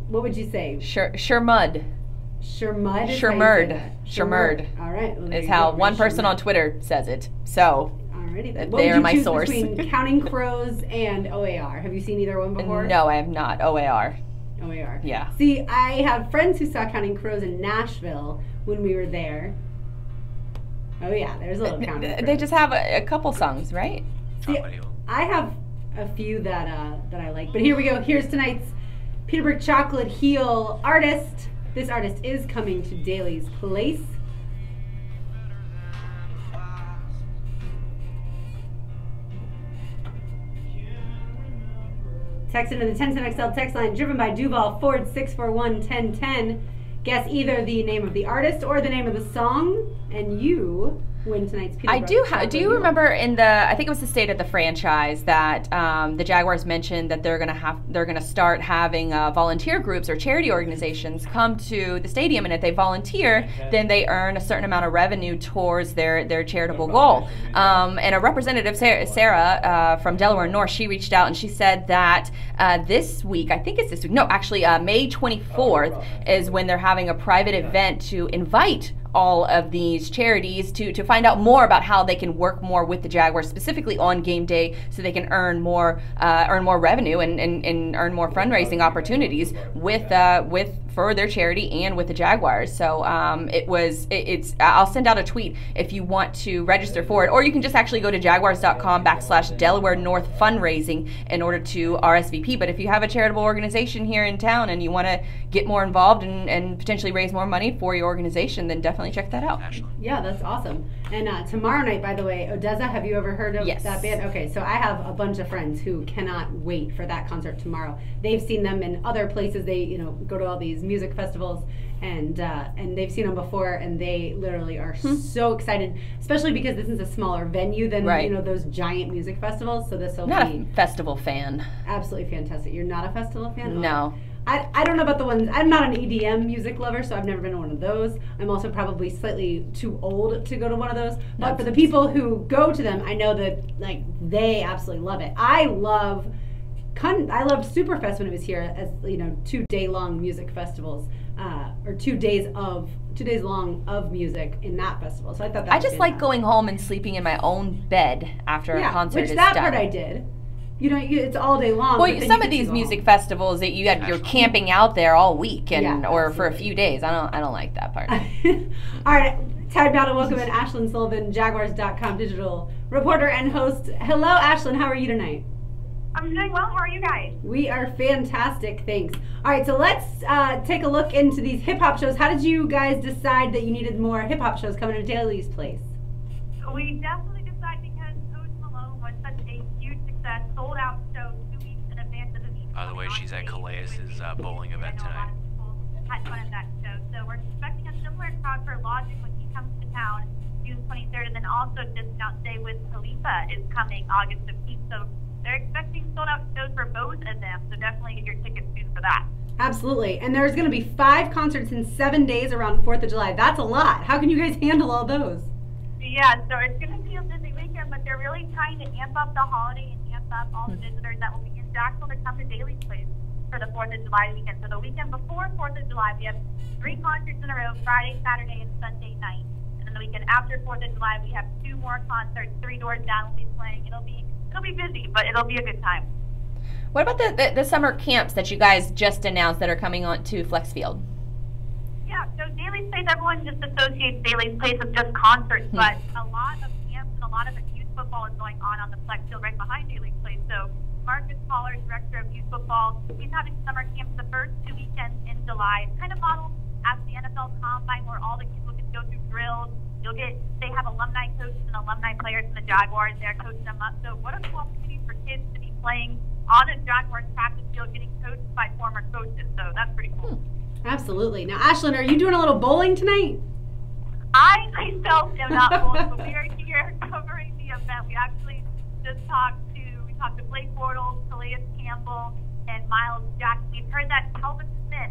What would you say? Shermud. Shermud? Shermud. All right. Well, is how one person on Twitter says it. So, they are my source. Between Counting Crows and OAR. Have you seen either one before? No, I have not. OAR. OAR. Yeah. See, I have friends who saw Counting Crows in Nashville when we were there. Oh yeah, there's a little counter. They just have a couple songs, right? See, I have a few that I like, but here we go. Here's tonight's Peterbrook Chocolate Heel artist. This artist is coming to Daly's Place. Text into the 1010XL text line driven by Duval Ford 641-1010. Guess either the name of the artist or the name of the song, and you win tonight's Peterbrook. I do. Do you remember in the? I think it was the state of the franchise that the Jaguars mentioned that they're gonna start having volunteer groups or charity organizations come to the stadium, and if they volunteer, then they earn a certain amount of revenue towards their charitable goal. And a representative, Sarah from Delaware North, she reached out and she said that this week, I think it's this week. No, actually, May 24th is when they're having a private event to invite all of these charities to find out more about how they can work more with the Jaguars, specifically on game day, so they can earn more revenue and earn more fundraising opportunities with for their charity and with the Jaguars. So it's I'll send out a tweet if you want to register for it, or you can just actually go to jaguars.com/Delaware North fundraising in order to RSVP. But if you have a charitable organization here in town and you want to get more involved and potentially raise more money for your organization, then definitely check that out. Yeah, that's awesome. And tomorrow night, by the way, Odessa, have you ever heard of that band? Okay, so I have a bunch of friends who cannot wait for that concert tomorrow. They've seen them in other places. They go to all these music festivals, and they've seen them before, and they literally are so excited, especially because this is a smaller venue than those giant music festivals. So this will be not a festival fan. Absolutely fantastic. You're not a festival fan? No. I don't know about the ones. I'm not an EDM music lover, so I've never been to one of those. I'm also probably slightly too old to go to one of those. But for the people who go to them, I know that they absolutely love it. I loved Superfest when it was here, as 2-day long music festivals, or 2 days long of music in that festival. So I thought that I just like going home and sleeping in my own bed after a concert is done. Which that part I did. It's all day long. Well, some of these music festivals that you're camping out there all week or for a few days. I don't like that part. All right, time now to welcome in Ashlyn Sullivan, Jaguars.com digital reporter and host. Hello, Ashlyn. How are you tonight? I'm doing well. How are you guys? We are fantastic, thanks. All right, so let's take a look into these hip-hop shows. How did you guys decide that you needed more hip-hop shows coming to Daly's Place? We definitely decided because Coach Malone was such a huge success, sold out show 2 weeks in advance of the meeting. By the way, she's at Calais' bowling event tonight. Had fun at that show, so we're expecting a similar crowd for Logic when he comes to town June 23rd, and then also just announced today with Khalifa is coming August 15th, so they're expecting sold out shows for both of them, so definitely get your tickets soon for that. Absolutely, and there's going to be 5 concerts in 7 days around 4th of July. That's a lot. How can you guys handle all those? Yeah, so it's going to be a busy weekend, but they're really trying to amp up the holiday and amp up all the visitors that will be in Jacksonville to come to Daly's Place for the 4th of July weekend. So the weekend before 4th of July, we have 3 concerts in a row, Friday, Saturday, and Sunday night. And then the weekend after 4th of July, we have 2 more concerts, 3 doors down will be playing. It'll be busy, but it'll be a good time. What about the summer camps that you guys just announced that are coming on to Flex Field? Yeah, so Daly's Place, everyone just associates Daly's Place with just concerts, but a lot of camps and a lot of youth football is going on the Flex Field right behind Daly's Place. So Marcus Pollard, Director of Youth Football, he's having summer camps the first 2 weekends in July. It's kind of modeled after the NFL Combine where all the kids will get to go through drills. They have alumni coaches and alumni players from the Jaguars there coaching them up. So what a cool opportunity for kids to be playing on a Jaguars practice field getting coached by former coaches. So that's pretty cool. Absolutely. Now, Ashlyn, are you doing a little bowling tonight? I myself am not bowling, but we are here covering the event. We actually just talked to Blake Bortles, Calais Campbell, and Miles Jackson. We've heard that Calvin Smith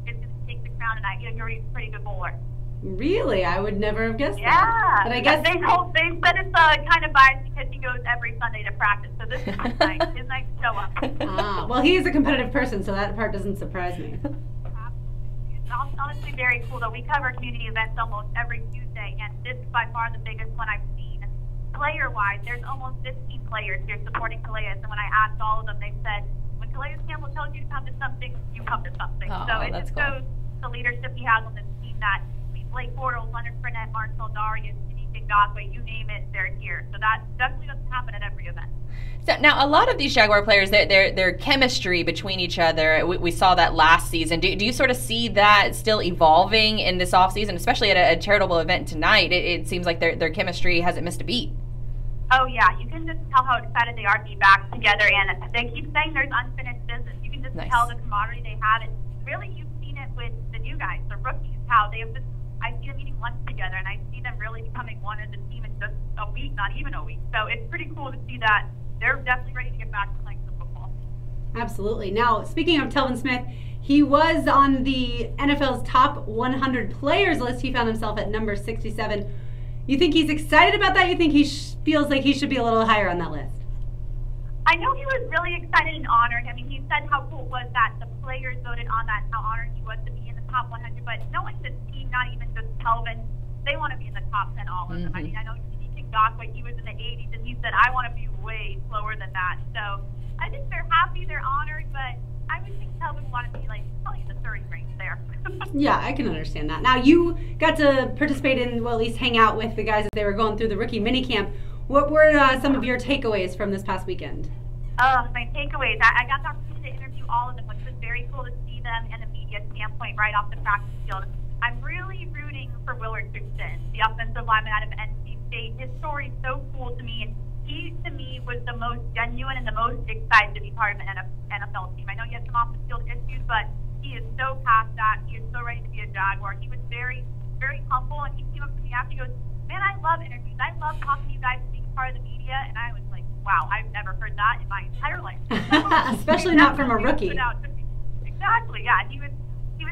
is going to take the crown tonight. You're a pretty good bowler. Really? I would never have guessed that. Yeah. But I guess they said it's kind of biased because he goes every Sunday to practice. So this is his night to show up. Well, he is a competitive person, so that part doesn't surprise me. It's honestly very cool, though. We cover community events almost every Tuesday, and this is by far the biggest one I've seen. Player-wise, there's almost 15 players here supporting Calais, and when I asked all of them, they said, when Calais Campbell tells you to come to something, you come to something. So it just shows the leadership he has on this team that Blake Bortles, Leonard Fournette, Marcel Darius, Jimmy Ngakwe, you name it, they're here. So that definitely doesn't happen at every event. So now, a lot of these Jaguar players, their chemistry between each other, we saw that last season. Do you sort of see that still evolving in this offseason, especially at a charitable event tonight? It seems like their chemistry hasn't missed a beat. Oh, yeah. You can just tell how excited they are to be back together. And they keep saying there's unfinished business. You can just tell the camaraderie they have. And really, you've seen it with the new guys, the rookies, how they have just, I see them eating lunch together, and I see them really becoming one as a team in just a week, not even a week. So it's pretty cool to see that they're definitely ready to get back to playing some football. Absolutely. Now, speaking of Telvin Smith, he was on the NFL's top 100 players list. He found himself at number 67. You think he's excited about that? You think he feels like he should be a little higher on that list? I know he was really excited and honored. I mean, he said how cool it was that the players voted on that, how honored he was to be in the top 100. But no one in the team, not even just Telvin, they want to be in the top 10, all of them. I mean, I know Ngakwe, he was in the 80s, and he said, I want to be way slower than that. So I think they're happy, they're honored, but I would think Telvin would want to be like probably in the 30 range there. Yeah, I can understand that. Now, you got to participate in, well, at least hang out with the guys as they were going through the rookie minicamp. What were some of your takeaways from this past weekend? My takeaways. I got the opportunity to interview all of them, which was very cool to see them and the media standpoint right off the practice field. I'm really rooting for Willard Houston, the offensive lineman out of NC State. His story is so cool to me, and he, to me, was the most genuine and the most excited to be part of an NFL team. I know he had some off-the-field issues, but he is so past that. He is so ready to be a Jaguar. He was very, very humble, and he came up to me after. He goes, man, I love interviews. I love talking to you guys and being part of the media, and I was like, wow, I've never heard that in my entire life. Especially not from a rookie. Exactly, yeah. He was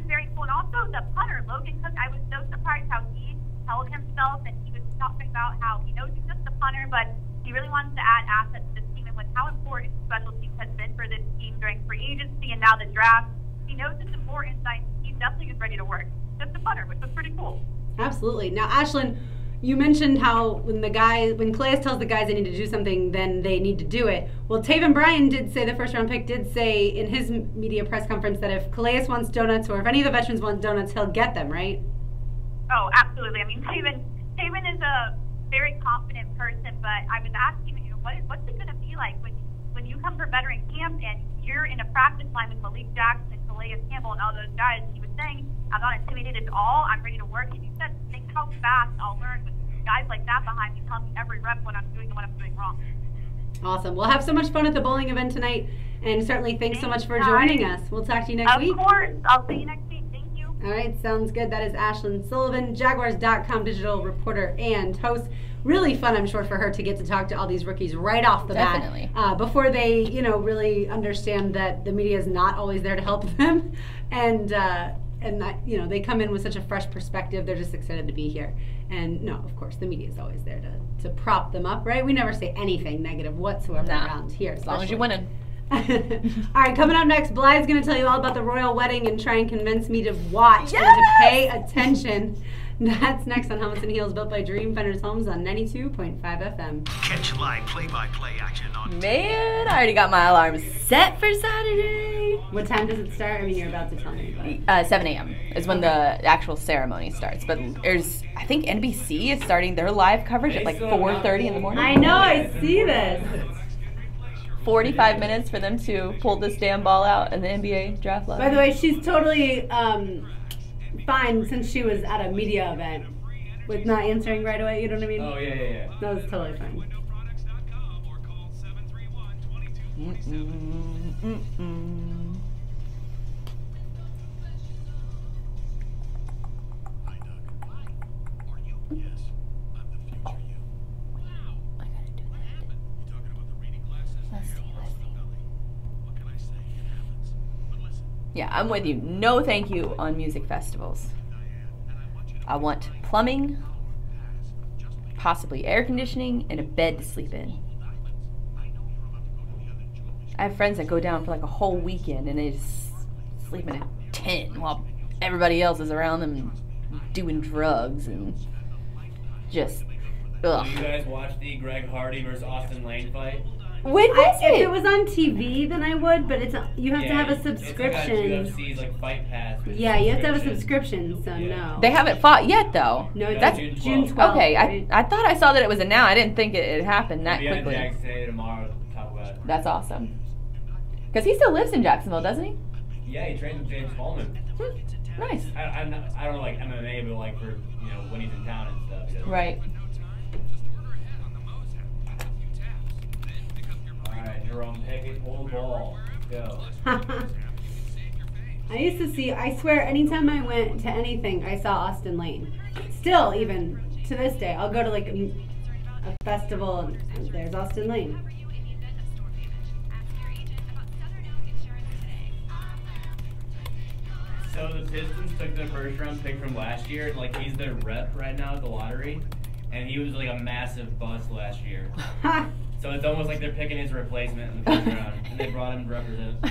very cool. And also the punter, Logan Cook, I was so surprised how he held himself, and he was talking about how he knows he's just a punter, but he really wants to add assets to this team, and with how important special teams has been for this team during free agency and now the draft, he knows it's important, and he definitely is ready to work. Just a punter, which was pretty cool. Absolutely. Now, Ashlyn, you mentioned how when Calais tells the guys they need to do something, then they need to do it. Well, Taven Bryan did say, the first-round pick did say in his media press conference that if Calais wants donuts or if any of the veterans want donuts, he'll get them, right? Oh, absolutely. I mean, Taven is a very confident person, but I was asking him, what's it going to be like when you come for veteran camp and you're in a practice line with Malik Jackson and Calais Campbell and all those guys? He was saying, I'm not intimidated at all. I'm ready to work. And he said, think how fast I'll learn with guys like that behind me, telling me every rep what I'm doing and what I'm doing wrong. Awesome. We'll have so much fun at the bowling event tonight, and certainly thanks so much for joining us. We'll talk to you next week. Of course. I'll see you next week. Thank you. All right, sounds good. That is Ashlyn Sullivan, Jaguars.com digital reporter and host. Really fun, I'm sure, for her to get to talk to all these rookies right off the bat, before they, really understand that the media is not always there to help them, and that they come in with such a fresh perspective. They're just excited to be here. And no, of course, the media is always there to prop them up, right? We never say anything negative whatsoever around here. As long as you're winning. All right, coming up next, Blythe's going to tell you all about the royal wedding and try and convince me to watch and to pay attention. That's next on Helmets and Heels, built by Dreamfinders Homes on 92.5 FM. Catch live play-by-play action on... Man, I already got my alarm set for Saturday. What time does it start? I mean, you're about to tell me. But 7 a.m. is when the actual ceremony starts. But I think NBC is starting their live coverage at like 4:30 in the morning. I know, I see this. 45 minutes for them to pull this damn ball out in the NBA draft lottery. By the way, she's totally fine since she was at a media event with not answering right away. You know what I mean? Oh, yeah. No, it's totally fine. Yeah, I'm with you. No thank you on music festivals. I want plumbing, possibly air conditioning, and a bed to sleep in. I have friends that go down for like a whole weekend and they just sleep in a tent while everybody else is around them doing drugs and just, ugh. Did you guys watch the Greg Hardy versus Austin Lane fight? When was If it? it was on TV, then I would, but you have to have a It's subscription. like UFC's like Fight Pass. Yeah, you have to have a subscription, so Yeah. no. They haven't fought yet, though. No, That's that's June June 12th. 12th. Okay, right? I thought I saw that it was now. I didn't think it happened that We'll be on quickly. Jackson today, tomorrow to talk about it. That's awesome. Because he still lives in Jacksonville, doesn't he? Yeah, he trains with James Coleman. Nice. I don't know like MMA, but like for when he's in town and stuff. He does. Right. All right, Jerome, Pickett, old ball, go. I used to see, I swear, anytime I went to anything, I saw Austin Lane. Still, even to this day, I'll go to like a festival and there's Austin Lane. So the Pistons took the first round pick from last year, and like he's their rep right now at the lottery, and he was like a massive bust last year. So it's almost like they're picking his replacement in the first round, and they brought him to represent.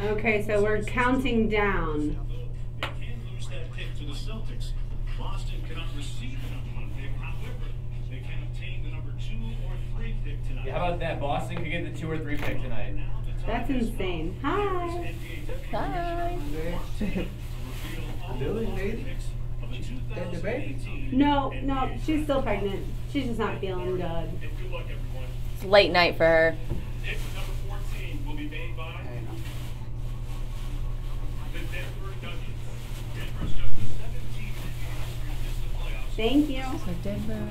Okay, so we're counting down. They can lose that pick to the Celtics. Boston cannot receive the number 1 pick. However, they can obtain the number 2 or 3 pick tonight. Yeah, how about that? Boston could get the 2 or 3 pick tonight. That's insane. Hi. Hi. No, she's still pregnant. She's just not feeling good. It's late night for her. Pick number 14 will be made by the Denver Nuggets. Denver's just the 17th in the playoffs. Thank you. So Denver.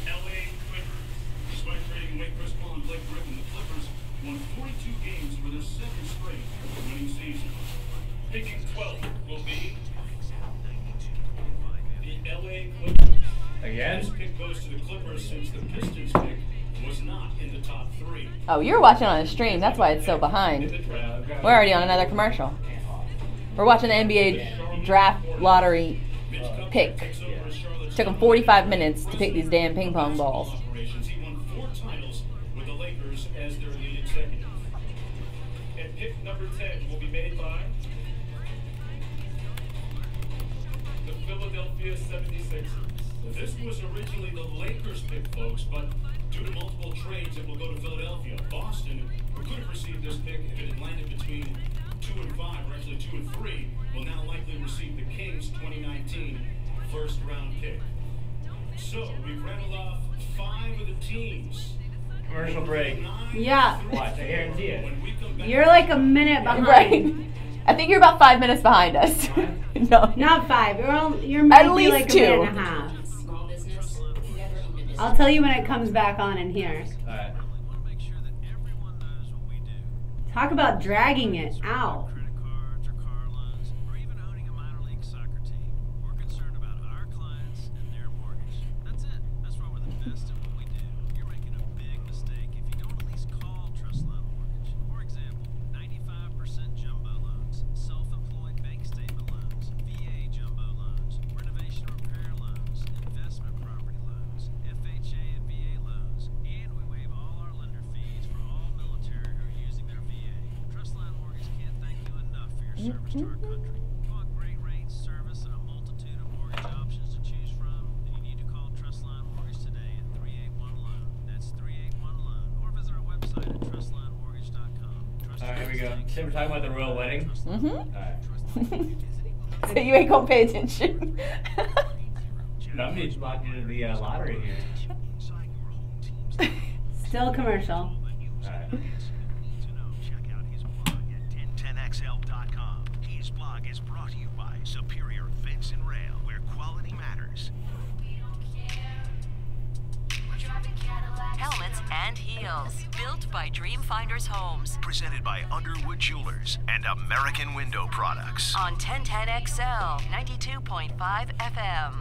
LA Clippers. Despite trading away Chris Paul and Blake Griffin, the Clippers won 42 games for their 2nd straight winning season. Picking 12 will be the LA Clippers. Again? This pick goes to the Clippers since the Pistons pick was not in the top 3. Oh, you're watching on a stream. That's why it's so behind. We're already on another commercial. We're watching the NBA draft lottery pick. Took them 45 minutes to pick these damn ping pong balls. He won 4 titles with the Lakers as their lead executive. And pick number 10 will be made by the Philadelphia 76ers. This was originally the Lakers pick, folks, but due to multiple trades, it will go to Philadelphia. Boston, who could have received this pick if it had landed between 2 and 5, or actually 2 and 3, will now likely receive the Kings 2019 first-round pick. So, we've rattled off 5 of the teams. Commercial break. Yeah. Watch, I guarantee it. When we come back, You're like a minute behind. Right. I think you're about 5 minutes behind us. No. Not 5. You're maybe At least like 2. a minute and a half. I'll tell you when it comes back on in here. Alright. Talk about dragging it out. Credit cards or car loans, or even owning a minor league soccer team. We're concerned about our clients and their mortgage. That's it. That's why we're the best at what we do. You're making a big mistake if you don't at least call Trustline Mortgage. For example, 95% jumbo loans, self-employed bank statement loans, VA jumbo loans, renovation repair loans, investment property loans, FHA and VA loans, and we waive all our lender fees for all military who are using their VA. Trustline Mortgage can't thank you enough for your service to our country. You want great rates, service, and a multitude of mortgage options to choose from? Then you need to call Trustline Mortgage today at 381-LOAN. That's 381-LOAN. Or visit our website at trustlinemortgage.com. Alright, here we go. So we're talking about the royal wedding? Alright. So you ain't gonna pay attention. No, I'm just walking into the lottery here. Still commercial. Alright. Check out his blog at 1010xl.com. His blog is brought to you by Superior Fence and Rail, where quality matters. Helmets and heels. Built by Dreamfinders Homes. Presented by Underwood Jewelers and American Window Products. On 1010XL, 92.5 FM.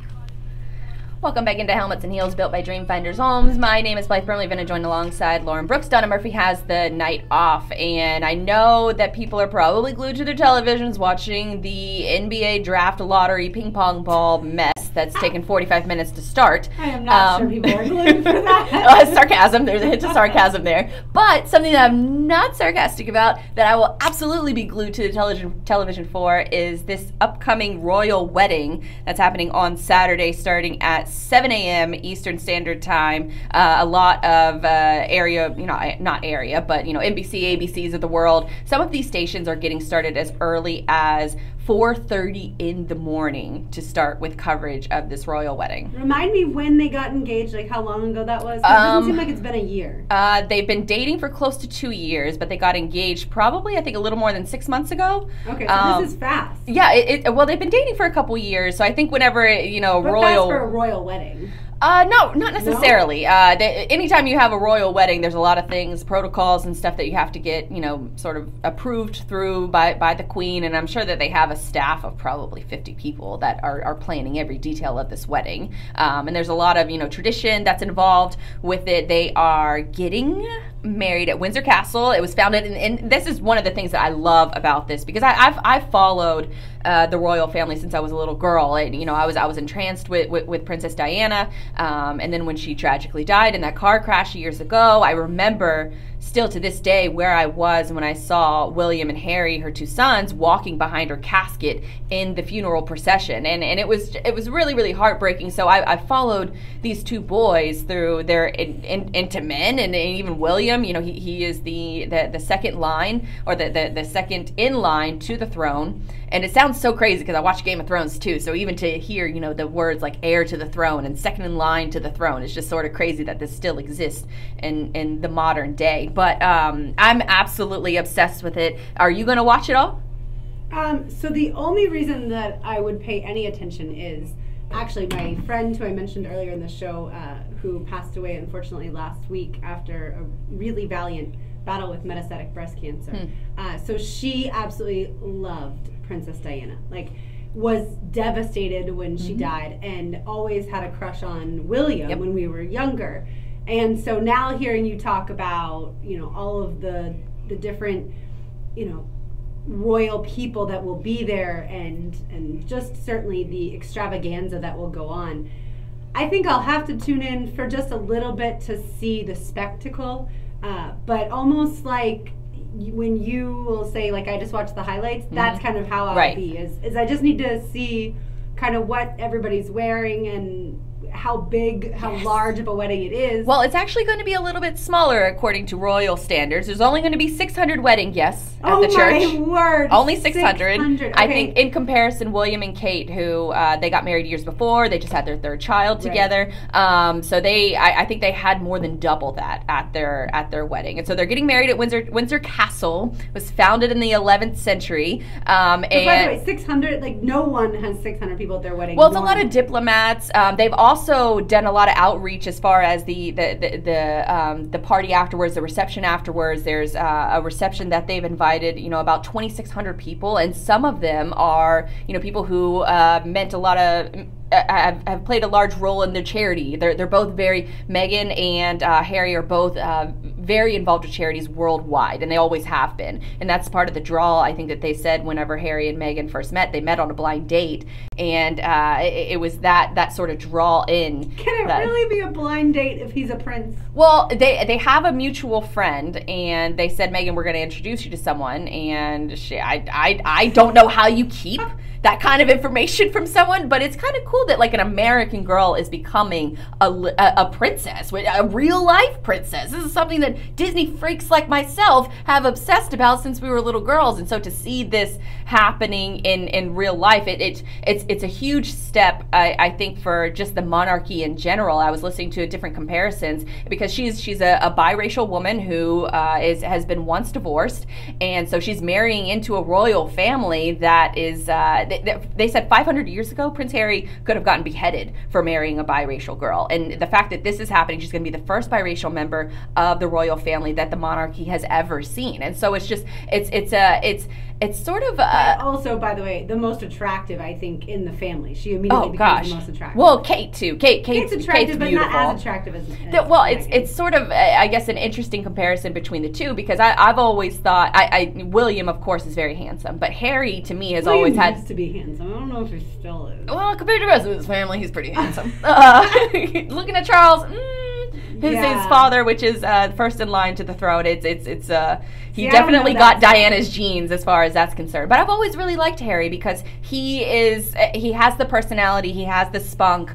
Welcome back into Helmets and Heels, built by Dreamfinders Homes. My name is Blythe Burnley, going to join alongside Lauren Brooks. Donna Murphy has the night off, and I know that people are probably glued to their televisions watching the NBA draft lottery ping pong ball mess that's taken 45 minutes to start. I am not sure people are glued for that. Sarcasm. There's a hint of sarcasm there. But something that I'm not sarcastic about that I will absolutely be glued to the television for is this upcoming royal wedding that's happening on Saturday starting at 7 a.m. Eastern Standard Time. A lot of area, not area, but, NBC, ABCs of the world. Some of these stations are getting started as early as 4:30 in the morning to start with coverage of this royal wedding. Remind me when they got engaged, like how long ago that was? 'Cause it doesn't seem like it's been a year. They've been dating for close to 2 years, but they got engaged probably, I think, a little more than 6 months ago. Okay, so this is fast. Yeah, well, they've been dating for a couple years, so I think whenever, But royal... fast for a royal wedding. No, not necessarily. No? Anytime you have a royal wedding, there's a lot of things, protocols and stuff that you have to get, sort of approved through by the queen. And I'm sure that they have a staff of probably 50 people that are planning every detail of this wedding. And there's a lot of, tradition that's involved with it. They are getting married at Windsor Castle. It was founded, and this is one of the things that I love about this, because I've followed the royal family since I was a little girl. And, I was entranced with Princess Diana. And then when she tragically died in that car crash years ago, I remember still to this day where I was when I saw William and Harry, her two sons, walking behind her casket in the funeral procession. And it was really, really heartbreaking. So I followed these two boys through their into men, and even William, he is the second line, or the second in line to the throne. And it sounds so crazy because I watch Game of Thrones too. So even to hear, the words like heir to the throne and second in line to the throne, it's just sort of crazy that this still exists in the modern day. But I'm absolutely obsessed with it. Are you going to watch it all? So the only reason that I would pay any attention is actually my friend who I mentioned earlier in the show, who passed away unfortunately last week after a really valiant battle with metastatic breast cancer. So she absolutely loved Princess Diana, was devastated when she died, and always had a crush on William when we were younger. And so now hearing you talk about, all of the different, royal people that will be there, and just certainly the extravaganza that will go on, I think I'll have to tune in for just a little bit to see the spectacle. But almost like when you will say, I just watched the highlights, that's kind of how I'll be, is I just need to see kind of what everybody's wearing and how big, how large of a wedding it is. Well, it's actually going to be a little bit smaller according to royal standards. There's only going to be 600 wedding guests at the church. Oh my word! Only 600. Okay. I think in comparison, William and Kate, who they got married years before, they just had their third child together. So I think they had more than double that at their wedding. And so they're getting married at Windsor Castle. It was founded in the 11th century. By the way, 600, no one has 600 people at their wedding. Well, it's a lot of diplomats. They've also done a lot of outreach as far as the party afterwards, the reception afterwards. There's a reception that they've invited, about 2,600 people, and some of them are, people who meant a lot of. Have played a large role in their charity. They're both Meghan and Harry are both very involved with charities worldwide, and they always have been. And that's part of the draw, I think, that they said whenever Harry and Meghan first met. They met on a blind date, and it was that sort of draw in. Can it really be a blind date if he's a prince? Well, they have a mutual friend, and they said, Meghan, we're going to introduce you to someone, and I don't know how you keep that kind of information from someone, but it's kind of cool that an American girl is becoming a princess, a real life princess. This is something that Disney freaks like myself have obsessed about since we were little girls, and so to see this happening in real life, it's a huge step, I think, for just the monarchy in general. I was listening to different comparisons because she's a biracial woman who has been once divorced, and so she's marrying into a royal family that is. They said 500 years ago, Prince Harry could have gotten beheaded for marrying a biracial girl. And the fact that this is happening, she's going to be the first biracial member of the royal family that the monarchy has ever seen. And so it's just, it's sort of... also, by the way, the most attractive, I think, in the family. She immediately becomes the most attractive. Well, Kate, too. Kate's attractive, but beautiful. not as attractive as well, it's sort of, I guess, an interesting comparison between the two, because I've always thought... William, of course, is very handsome, but Harry, to me, has always had... be handsome. I don't know if he still is. Well, compared to the rest of his family, he's pretty handsome. Looking at Charles, his father, which is first in line to the throne. He definitely got Diana's genes as far as that's concerned. But I've always really liked Harry because he has the personality, he has the spunk.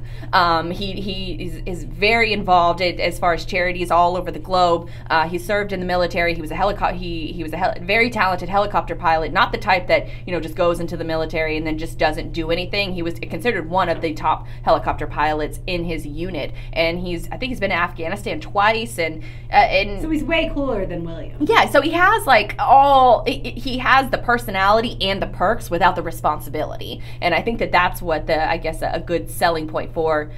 He is very involved as far as charities all over the globe. He served in the military. He was a very talented helicopter pilot, not the type that just goes into the military and then just doesn't do anything. He was considered one of the top helicopter pilots in his unit, and I think he's been to Afghanistan twice, and so he's way cooler than William. Yeah, so he has he has the personality and the perks without the responsibility, and I think that's what a good selling point for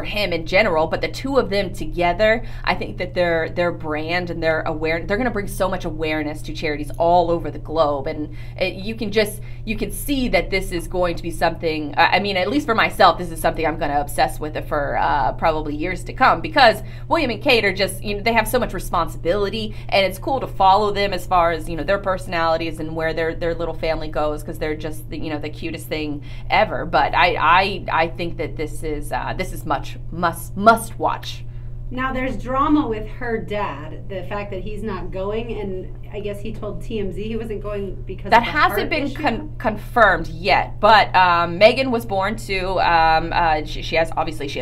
him in general. But the two of them together, I think that their brand and their awareness, they're going to bring so much awareness to charities all over the globe, and you can see that this is going to be something. I mean, at least for myself, this is something I'm going to obsess with it for probably years to come, because William and Kate are just they have so much responsibility, and it's cool to follow them as far as their personalities and where their little family goes, because they're just the cutest thing ever. But I think that this is must watch. Now there's drama with her dad, the fact that he's not going, and I guess he told TMZ he wasn't going because that of the hasn't been confirmed yet. But Megan was born to she has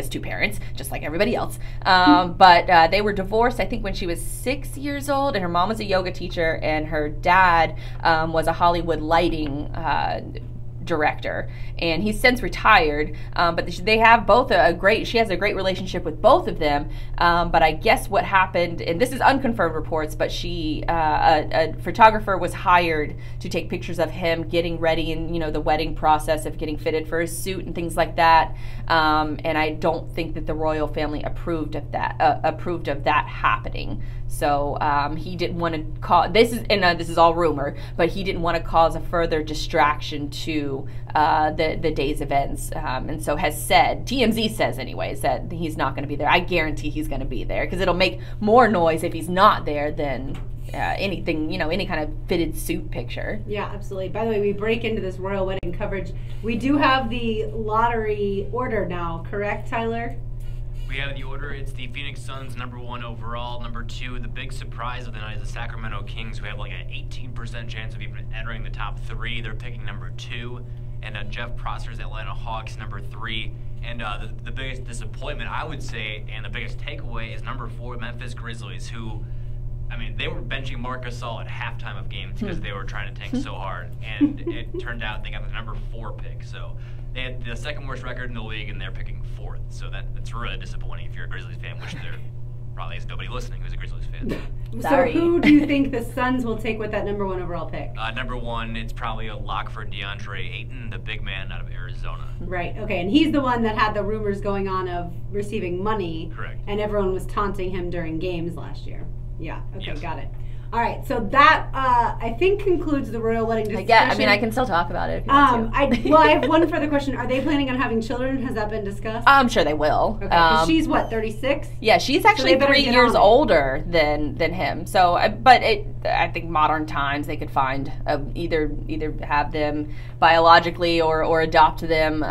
two parents, just like everybody else. But they were divorced, I think, when she was 6 years old, and her mom was a yoga teacher, and her dad was a Hollywood lighting director, and he's since retired, but they have both she has a great relationship with both of them, but I guess what happened, and this is unconfirmed reports, but a photographer was hired to take pictures of him getting ready in the wedding process of getting fitted for his suit and things like that, and I don't think that the royal family approved of that happening. So he didn't want to cause this is all rumor, but he didn't want to cause a further distraction to the day's events, and so TMZ says anyways that he's not going to be there. I guarantee he's going to be there, because it'll make more noise if he's not there than anything, any kind of fitted suit picture. Yeah, absolutely. By the way, we break into this royal wedding coverage. We do have the lottery order now, correct, Tyler? We have the order. It's the Phoenix Suns #1 overall. #2, the big surprise of the night is the Sacramento Kings, who have like an 18% chance of even entering the top 3. They're picking #2. And Jeff Prosser's Atlanta Hawks, #3. And the biggest disappointment, I would say, and the biggest takeaway is #4, Memphis Grizzlies, who, I mean, they were benching Marc Gasol at halftime of games because they were trying to tank so hard. And it turned out they got the #4 pick. So they had the second worst record in the league, and they're picking 4th. So that's really disappointing if you're a Grizzlies fan, which there probably is nobody listening who's a Grizzlies fan. Sorry. So who do you think the Suns will take with that #1 overall pick? #1, it's probably a lock for DeAndre Ayton, the big man out of Arizona. Right, okay, and he's the one that had the rumors going on of receiving money. Correct. And everyone was taunting him during games last year. Yeah, okay, Yes. Got it. All right, so that I think concludes the royal wedding discussion. Yeah, I mean, I can still talk about it if you want to. I have one further question. Are they planning on having children? Has that been discussed? I'm sure they will. Okay, 'cause she's what, 36? Yeah, she's actually So 3 years older than him. So, but I think modern times they could find either have them biologically or adopt them.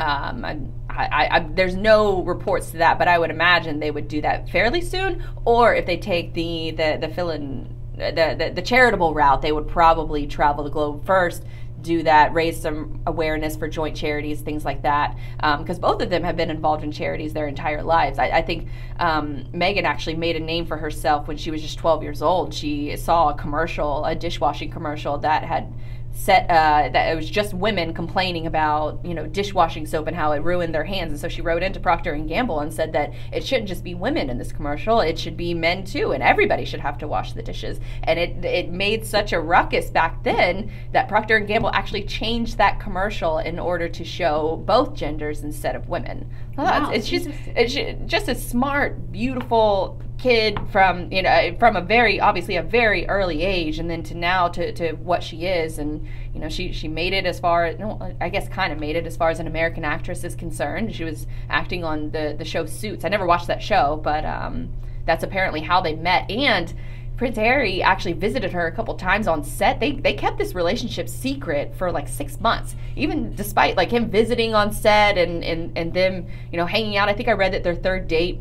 There's no reports to that, but I would imagine they would do that fairly soon. Or if they take the charitable route, they would probably travel the globe first, do that, raise some awareness for joint charities, things like that, because both of them have been involved in charities their entire lives. I think Megan actually made a name for herself when she was just 12 years old. She saw a dishwashing commercial that had that it was just women complaining about dishwashing soap and how it ruined their hands, and so she wrote into Procter & Gamble and said that it shouldn't just be women in this commercial, it should be men too, and everybody should have to wash the dishes. And it made such a ruckus back then that Procter & Gamble actually changed that commercial in order to show both genders instead of women. Wow. It's just a smart, beautiful kid from a very early age, and then to now to what she is, and she made it as far as an American actress is concerned. She was acting on the show Suits. I never watched that show, but that's apparently how they met. And Prince Harry actually visited her a couple times on set. They kept this relationship secret for like 6 months, even despite like him visiting on set and them, hanging out. I think I read that their third date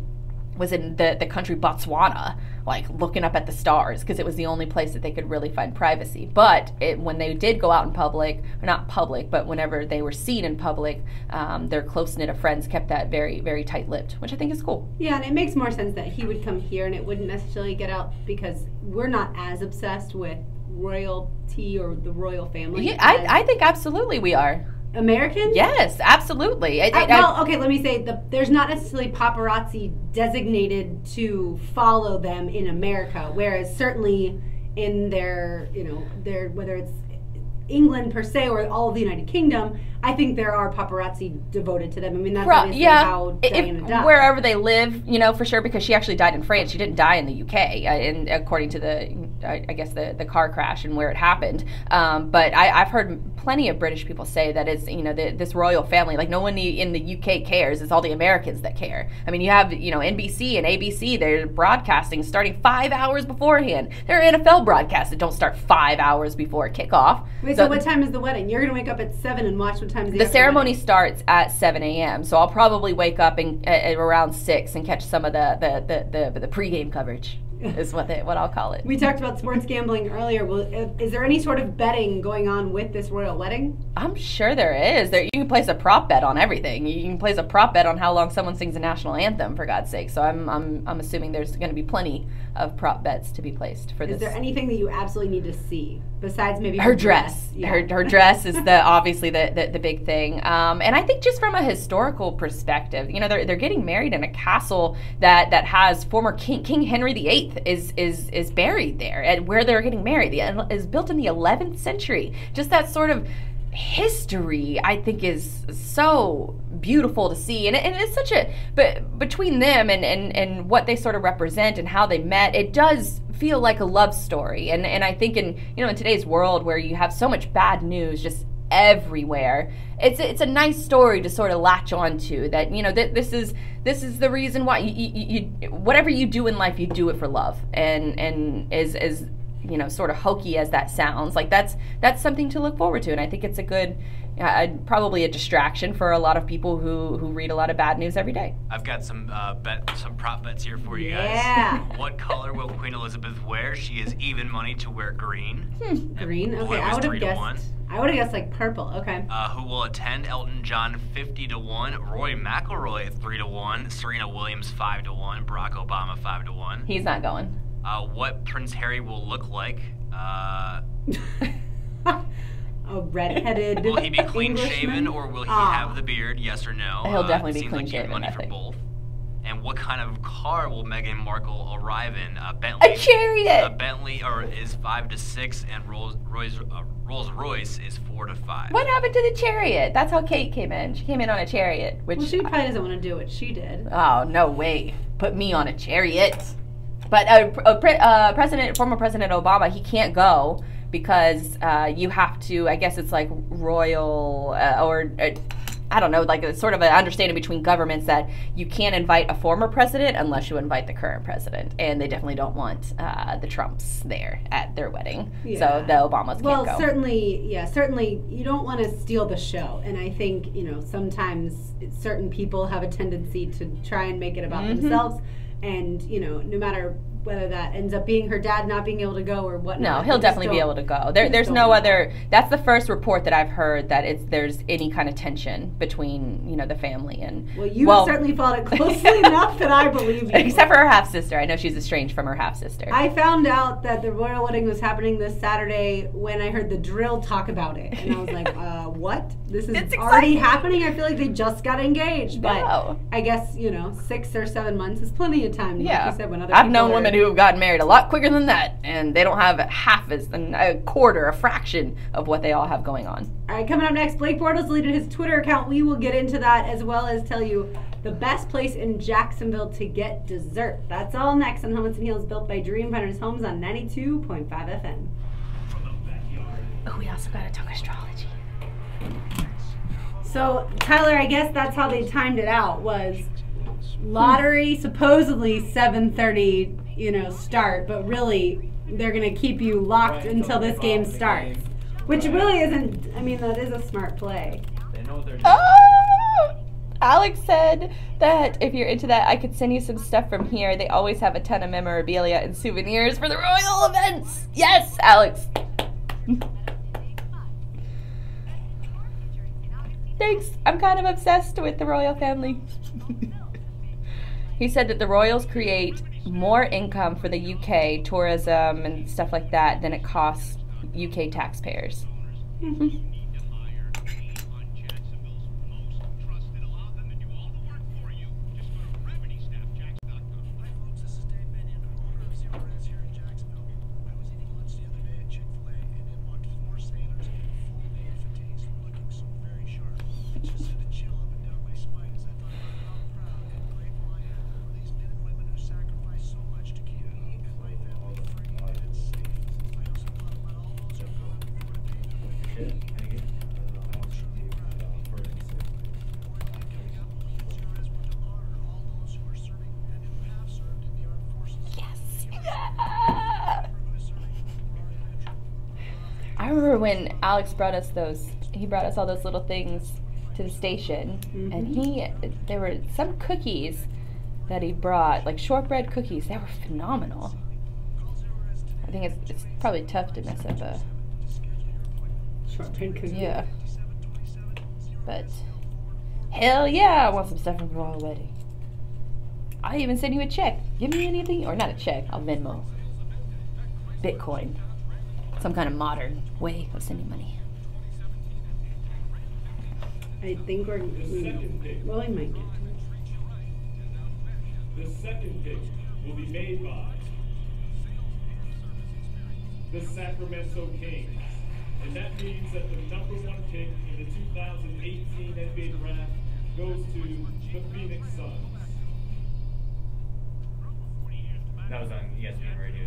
was in the country Botswana, like looking up at the stars, because it was the only place that they could really find privacy. But when they did go out in public, or not public, but whenever they were seen in public, their close-knit of friends kept that very, very tight-lipped, which I think is cool. Yeah, and it makes more sense that he would come here and it wouldn't necessarily get out, because we're not as obsessed with royalty or the royal family. Yeah, I think absolutely we are. Americans? Yes, absolutely. Well, okay, let me say, there's not necessarily paparazzi designated to follow them in America, whereas certainly in their whether it's England per se or all of the United Kingdom, I think there are paparazzi devoted to them. I mean, that's obviously how Diana died. Wherever they live, for sure, because she actually died in France. She didn't die in the UK, and according to the car crash and where it happened. But I've heard plenty of British people say that it's, this royal family, like no one in the UK cares. It's all the Americans that care. I mean, you have, NBC and ABC, they're broadcasting starting 5 hours beforehand. There are NFL broadcasts that don't start 5 hours before kickoff. Wait, so what time is the wedding? You're going to wake up at 7 and watch what time is the ceremony starts at 7 a.m. So I'll probably wake up at around 6 and catch some of the pregame coverage. Is what I'll call it. We talked about sports gambling earlier. Is there any sort of betting going on with this royal wedding? I'm sure there is. You can place a prop bet on everything. You can place a prop bet on how long someone sings a national anthem, for God's sake. So I'm assuming there's going to be plenty of prop bets to be placed for this. Is there anything that you absolutely need to see besides maybe her dress? Yeah. Her dress is obviously the big thing. And I think just from a historical perspective, they're getting married in a castle that has former King Henry VIII is buried there, and where they're getting married is built in the 11th century. Just that sort of history, I think, is so beautiful to see, and it's such a, but between them and what they sort of represent and how they met, it does feel like a love story. And I think in today's world where you have so much bad news just everywhere, it's a nice story to sort of latch on to, that this is the reason why you whatever you do in life, you do it for love, and as sort of hokey as that sounds, like that's something to look forward to. And I think it's a good, probably a distraction for a lot of people who read a lot of bad news every day. I've got some prop bets here for you guys. Yeah. What color will Queen Elizabeth wear? She is even money to wear green. Green? Okay, I would have guessed like purple. Okay. Who will attend? Elton John 50-1, Roy McIlroy 3-1, Serena Williams 5-1, Barack Obama 5-1. He's not going. What Prince Harry will look like? A redheaded. Will he be clean shaven, Englishman? or will he have the beard? Yes or no? He'll definitely be clean like shaven. Money I for think. both. And what kind of car will Meghan Markle arrive in? Bentley. A chariot. A Bentley is 5 to 6, and Rolls Royce is 4 to 5. What happened to the chariot? That's how Kate came in. She came in on a chariot, which Well, she probably doesn't want to do what she did. Oh, no way. Put me on a chariot. But former President Obama, he can't go because you have to, I guess it's like royal I don't know, like a sort of an understanding between governments that you can't invite a former president unless you invite the current president. And they definitely don't want the Trumps there at their wedding. Yeah. So the Obamas can't go. Well, certainly you don't want to steal the show. And I think, sometimes certain people have a tendency to try and make it about themselves. And, no matter whether that ends up being her dad not being able to go or whatnot. No, he'll definitely be able to go. There's no other. That's the first report that I've heard that there's any kind of tension between the family and. Well, you have certainly followed it closely enough that I believe you. Except for her half sister, I know she's estranged from her half sister. I found out that the royal wedding was happening this Saturday when I heard the Drill talk about it, and I was like, what? This is already happening? I feel like they just got engaged, but I guess 6 or 7 months is plenty of time. Yeah, like you said, when other I've known women who have gotten married a lot quicker than that, and they don't have a fraction of what they all have going on. All right, coming up next, Blake Bortles deleted his Twitter account. We will get into that, as well as tell you the best place in Jacksonville to get dessert. That's all next on Helmets and Heels, built by Dreamfinders Homes on 92.5 FM. Oh, we also got to talk astrology. So, Tyler, I guess that's how they timed it out, was lottery, supposedly 7:30, start, but really they're going to keep you locked until this game starts. Which really isn't, that is a smart play. They know what they're doing. Oh! Alex said that if you're into that, I could send you some stuff from here. They always have a ton of memorabilia and souvenirs for the royal events. Yes, Alex. Thanks. I'm kind of obsessed with the royal family. He said that the royals create more income for the UK, tourism and stuff like that, than it costs UK taxpayers. I remember when Alex brought us he brought us all those little things to the station, and there were some cookies that he brought, like shortbread cookies. They were phenomenal. I think it's probably tough to mess up a shortbread cookie. Yeah. But hell yeah, I want some stuff from the royal wedding. I'll even send you a check. Give me anything, or not a check, I'll Venmo. Bitcoin. Some kind of modern way of sending money. I think we might get The second pick will be made by the Sacramento Kings. And that means that the number 1 pick in the 2018 NBA draft goes to the Phoenix Suns. That was on ESPN radio.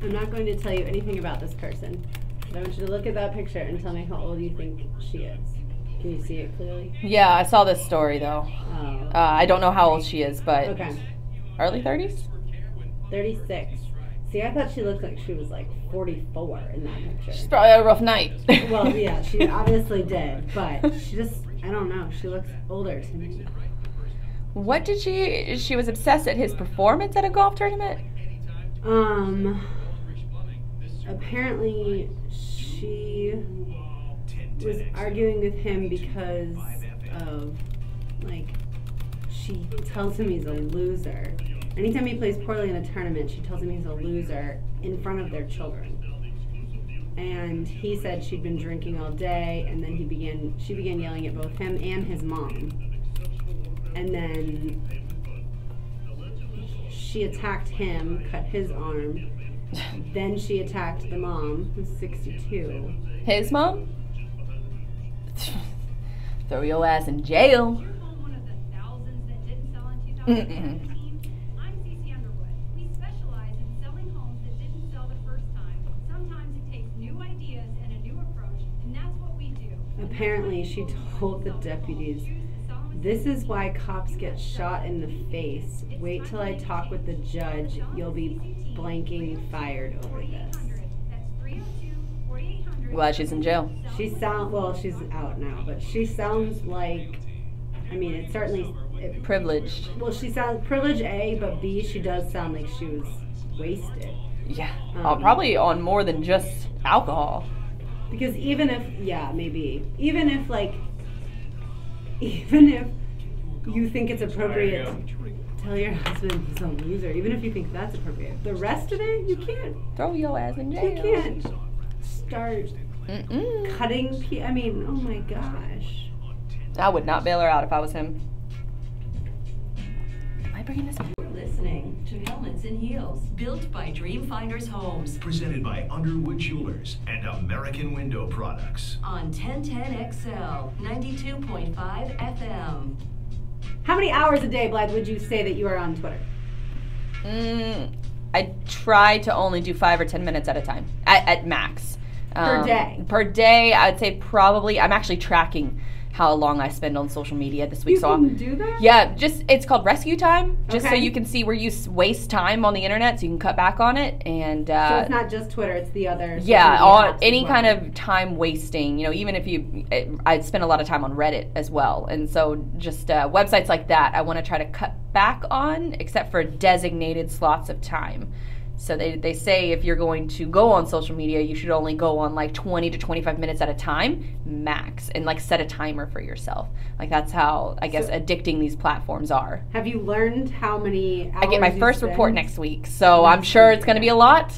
I'm not going to tell you anything about this person. But I want you to look at that picture and tell me how old you think she is. Can you see it clearly? Yeah, I saw this story though. Oh. I don't know how old she is, but okay. Early 30s? 36. See, I thought she looked like she was like 44 in that picture. She's probably had a rough night. Well, yeah, she obviously did, but she just, I don't know, she looks older to me. What did she was obsessed at his performance at a golf tournament? Apparently she was arguing with him because of, like, she tells him he's a loser. Anytime he plays poorly in a tournament, she tells him he's a loser in front of their children. And he said she'd been drinking all day, and then she began yelling at both him and his mom. And then she attacked him, cut his arm. Then she attacked the mom, who's 62. His mom? Throw your ass in jail. Mm-mm. Apparently, she told the deputies, "This is why cops get shot in the face. Wait till I talk with the judge. You'll be blanking fired over this." Well, she's in jail. She's out now, but she sounds like, it's certainly... privileged. Well, she sounds privileged, A, but B, she does sound like she was wasted. Yeah, probably on more than just alcohol. Because even if you think it's appropriate to tell your husband he's a loser, even if you think that's appropriate, the rest of it, you can't. Throw your ass in jail. You can't start cutting oh my gosh. I would not bail her out if I was him. Am I bringing this? Listening to manufactured helmets and heels. Built by Dreamfinders Homes. Presented by Underwood Jewelers and American Window Products. On 1010XL, 92.5 FM. How many hours a day, Blythe, would you say that you are on Twitter? I try to only do 5 or 10 minutes at a time, at max. Per day? Per day, I'd say probably, I'm actually tracking how long I spend on social media this week. You can do that? Yeah, it's called rescue time, just so Okay. you can see where you waste time on the internet, so you can cut back on it. And So it's not just Twitter, it's the other social yeah, media all, apps as any well. kind of time wasting, even if I spend a lot of time on Reddit as well. And so just websites like that, I want to try to cut back on, except for designated slots of time. So they say if you're going to go on social media, you should only go on like 20 to 25 minutes at a time, max, and like set a timer for yourself. Like that's how, I guess, addicting these platforms are. Have you learned how many hours I get my you first spend? report next week, so I'm sure it's going to be a lot,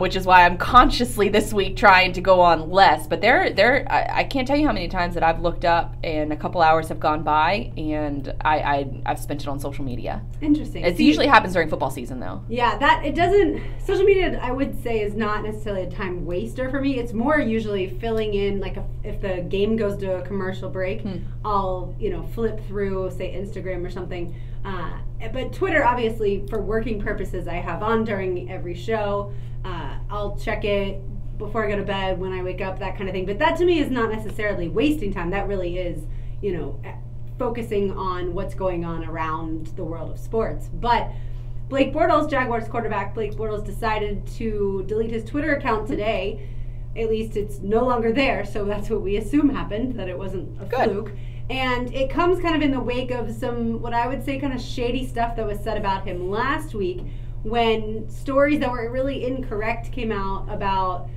which is why I'm consciously this week trying to go on less. But I can't tell you how many times that I've looked up and a couple hours have gone by, and I've spent it on social media. Interesting. It usually happens during football season, though. Yeah, it doesn't. Social media, I would say, is not necessarily a time waster for me. It's more usually filling in, like if the game goes to a commercial break, I'll flip through, say, Instagram or something. But Twitter, obviously, for working purposes, I have on during every show. I'll check it before I go to bed, when I wake up, that kind of thing. But that to me is not necessarily wasting time. That really is, focusing on what's going on around the world of sports. But Blake Bortles, Jaguars quarterback Blake Bortles, decided to delete his Twitter account today. At least it's no longer there, so that's what we assume happened, that it wasn't a fluke. And it comes kind of in the wake of some, what I would say, kind of shady stuff that was said about him last week, when stories that were really incorrect came out about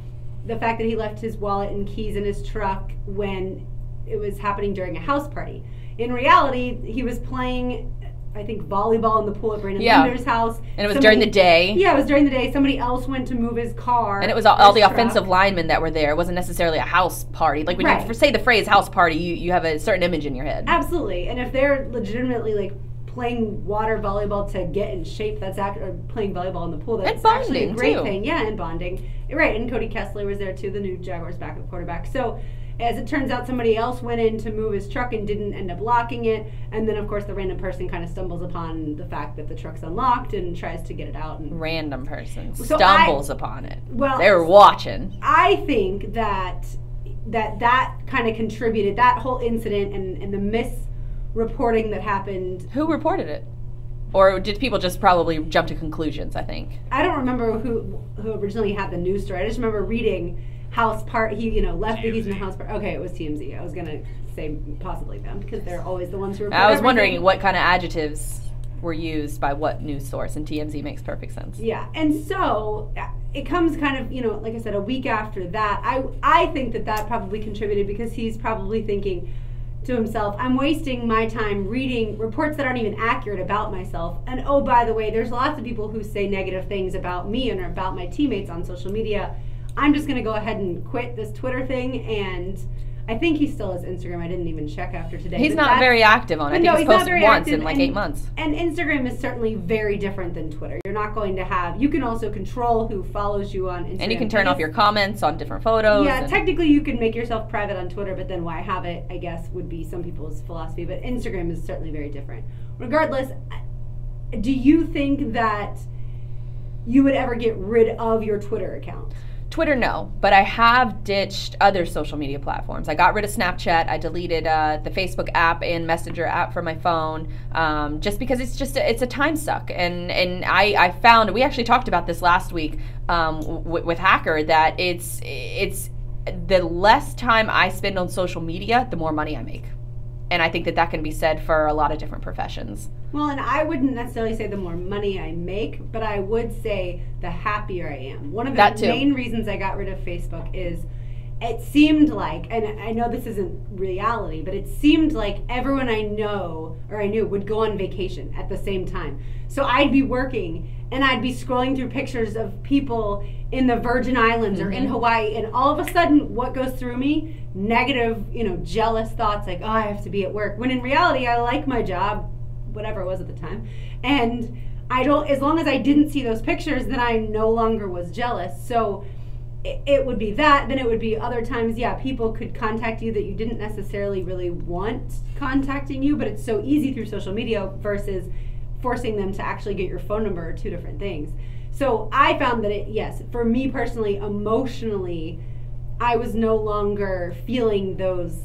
the fact that he left his wallet and keys in his truck when it was happening during a house party. In reality, he was playing, I think, volleyball in the pool at Brandon Linder's house. And it was during the day. Yeah, it was during the day. Somebody else went to move his car. And it was all the offensive linemen that were there. It wasn't necessarily a house party. Like when you say the phrase house party, you have a certain image in your head. Absolutely. And if they're legitimately like playing water volleyball to get in shape, that's or playing volleyball in the pool, that's actually a great thing. Yeah, and bonding. Right, and Cody Kessler was there too, the new Jaguars backup quarterback. So as it turns out, somebody else went in to move his truck and didn't end up locking it. And then, of course, the random person kind of stumbles upon the fact that the truck's unlocked and tries to get it out. And random person stumbles upon it. Well, they were watching. I think that kind of contributed, that whole incident and the misreporting that happened. Who reported it? Or did people just probably jump to conclusions, I think? I don't remember who originally had the news story. I just remember reading house part. He left the keys in the house part. Okay, it was TMZ. I was gonna say possibly them because they're always the ones who report I was everything. wondering what kind of adjectives were used by what news source, and TMZ makes perfect sense. Yeah, and so it comes kind of, like I said, a week after that. I think that probably contributed because he's probably thinking to himself, I'm wasting my time reading reports that aren't even accurate about myself. And oh, by the way, there's lots of people who say negative things about me and about my teammates on social media. I'm just going to go ahead and quit this Twitter thing. And I think he still has Instagram. I didn't even check after today. He's not very active on it. I think he's posted once in like 8 months. And Instagram is certainly very different than Twitter. You're not going to have, you can also control who follows you on Instagram. And you can turn off your comments on different photos. Yeah, technically you can make yourself private on Twitter, but then why have it, I guess, would be some people's philosophy. But Instagram is certainly very different. Regardless, do you think that you would ever get rid of your Twitter account? Twitter, no, but I have ditched other social media platforms. I got rid of Snapchat. I deleted the Facebook app and Messenger app from my phone, just because it's a time suck. And I found, we actually talked about this last week with Hacker, that it's the less time I spend on social media, the more money I make. And I think that can be said for a lot of different professions. Well, and I wouldn't necessarily say the more money I make, but I would say the happier I am. One of the main reasons I got rid of Facebook is it seemed like, and I know this isn't reality, but it seemed like everyone I knew would go on vacation at the same time. So I'd be working and I'd be scrolling through pictures of people in the Virgin Islands or in Hawaii, and all of a sudden what goes through me? Negative, jealous thoughts like, oh, I have to be at work. When in reality, I like my job, whatever it was at the time, and as long as I didn't see those pictures, then I no longer was jealous. So it would be that. Then it would be other times, yeah, people could contact you that you didn't necessarily really want contacting you, but it's so easy through social media versus forcing them to actually get your phone number are two different things. So I found that yes, for me personally, emotionally, I was no longer feeling those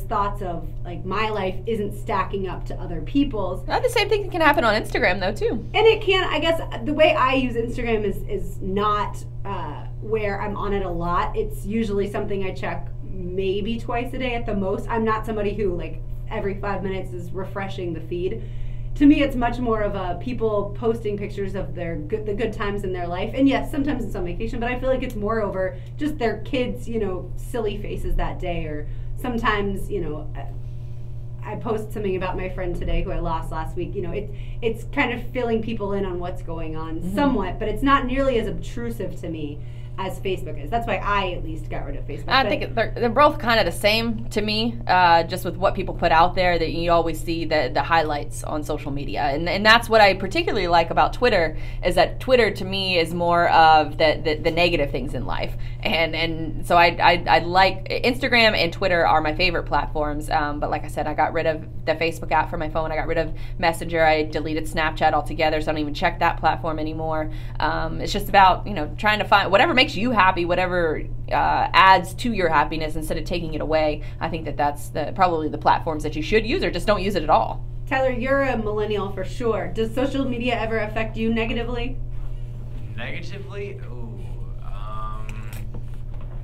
thoughts of like my life isn't stacking up to other people's. Well, the same thing can happen on Instagram though too. And it can, I guess the way I use Instagram is not where I'm on it a lot. It's usually something I check maybe twice a day at the most. I'm not somebody who like every 5 minutes is refreshing the feed. To me, it's much more of a people posting pictures of the good times in their life. And yes, sometimes it's on vacation, but I feel like it's more over just their kids, silly faces that day. Or sometimes, I post something about my friend today who I lost last week. It's kind of filling people in on what's going on somewhat, but it's not nearly as obtrusive to me as Facebook is. That's why I at least got rid of Facebook. I think they're both kind of the same to me, just with what people put out there, that you always see the highlights on social media. And that's what I particularly like about Twitter, is that Twitter to me is more of the negative things in life. And so I like Instagram and Twitter are my favorite platforms. But like I said, I got rid of the Facebook app for my phone. I got rid of Messenger. I deleted Snapchat altogether, so I don't even check that platform anymore. It's just about, trying to find whatever makes you happy, whatever adds to your happiness instead of taking it away. I think that's probably the platforms that you should use, or just don't use it at all. Tyler, you're a millennial for sure. Does social media ever affect you negatively? Negatively?